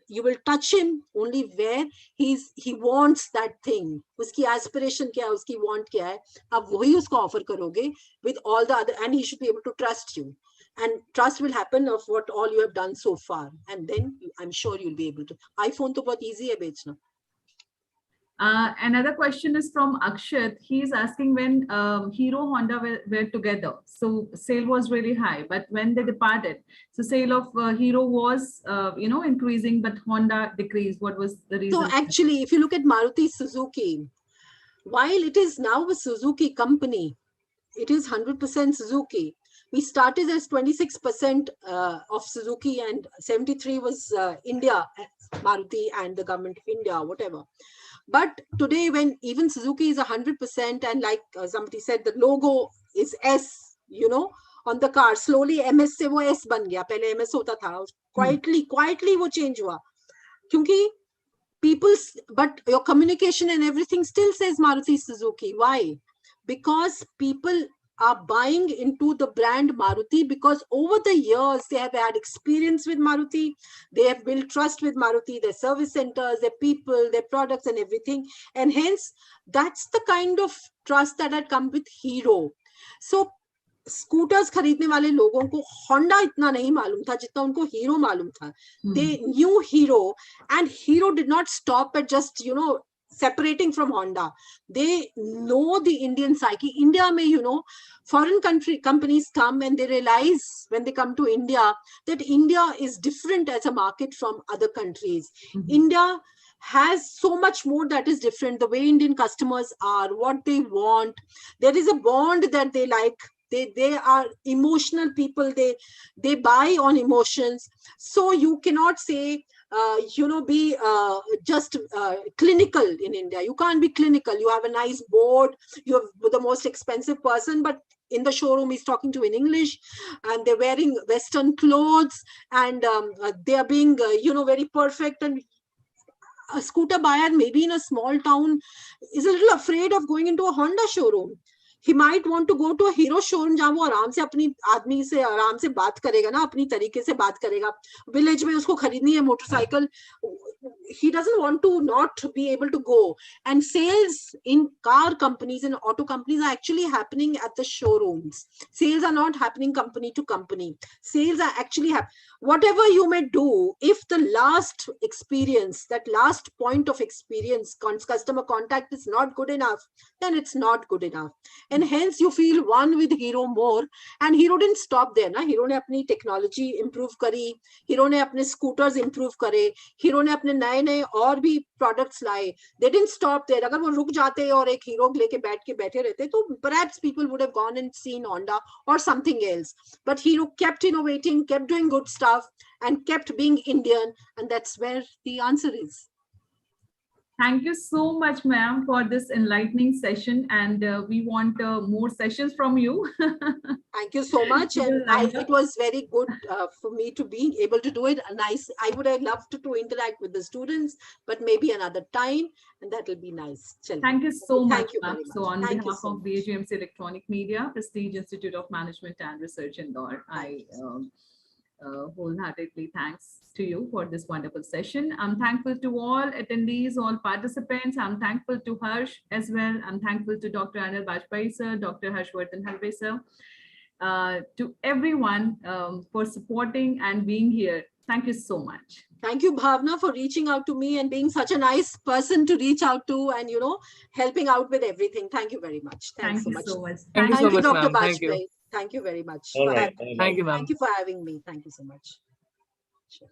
touch him only where he wants that thing. Uski aspiration kya hai, uski want kya hai. Ab wahi usko offer karoge with all the other, and he should be able to trust you. And trust will happen of what all you have done so far. And then I'm sure you'll be able to. iPhone to bahut easy hai bechna. Another question is from Akshat. He's asking when Hero Honda were together, so sale was really high, but when they departed, so sale of Hero was increasing, but Honda decreased. What was the reason? So actually, if you look at Maruti Suzuki, while it is now a Suzuki company, it is 100% Suzuki. We started as 26% of Suzuki, and 73 was India, Maruti and the government of India, whatever. But today, when even Suzuki is 100%, and like somebody said, the logo is S, on the car. Slowly MS se wo S ban gaya. Pehle MS hota tha. Quietly wo change hua. Kyunki but your communication and everything still says Maruti Suzuki. Why? Because people are buying into the brand Maruti because over the years they have had experience with Maruti, they have built trust with Maruti, their service centers, their people, their products and everything, and hence that's the kind of trust that had come with Hero. So scooters खरीदने वाले लोगों को Honda इतना नहीं मालूम था जितना उनको हीरो मालूम था. They knew Hero, and Hero did not stop at just, you know, separating from Honda. They know the Indian psyche. India may, you know, foreign companies come and they realize when they come to India that India is different as a market from other countries. India has so much more that is different. The way Indian customers are, what they want. There is a bond that they like. They are emotional people. They buy on emotions. So you cannot say, you know, be just clinical in India. You can't be clinical. You have a nice board. You have the most expensive person, but in the showroom he's talking to in English, and they're wearing Western clothes, and they are being, you know, very perfect. And a scooter buyer, maybe in a small town, is a little afraid of going into a Honda showroom. He might want to go to a Hero showroom जहाँ वो आराम से अपनी आदमी से आराम से बात करेगा ना, अपनी तरीके से बात करेगा. विलेज में उसको खरीदनी है motorcycle. He doesn't want to not be able to go. And sales in car companies and auto companies are actually happening at the showrooms. Sales are not happening company to company. Sales are actually whatever you may do, if the last experience, that last point of experience, customer contact is not good enough, then it's not good enough. And hence you feel one with Hero more. And Hero didn't stop there. Na? Hero ने अपनी technology improve करी. Hero ने अपने scooters improve करे. Hero ने अपने नए और भी products लाए. They didn't stop there. अगर वो रुक जाते और एक Hero लेके बैठे रहते, तो perhaps people would have gone and seen Honda or something else. But Hero kept innovating, kept doing good stuff, and kept being Indian. And that's where the answer is. Thank you so much, ma'am, for this enlightening session. And we want more sessions from you. Thank you so much. And it was very good for me to be able to do it. I would have loved to interact with the students, but maybe another time, and that will be nice. Thank you so much, ma'am. So on Thank behalf of BAGMC Electronic Media, Prestige Institute of Management and Research Indore, I wholeheartedly thanks to you for this wonderful session. I'm thankful to all attendees, all participants. I'm thankful to Harsh as well. I'm thankful to Dr. Anil Bajpai sir, Dr. Harshvardhan Halve sir, to everyone for supporting and being here. Thank you so much. Thank you, Bhavna, for reaching out to me and being such a nice person to reach out to, and, you know, helping out with everything. Thank you very much. Thanks so much. Thank you so much, Dr. ma'am. Thank you. Thank you very much. All right. Thank you, ma'am. Thank you for having me. Thank you so much. Sure.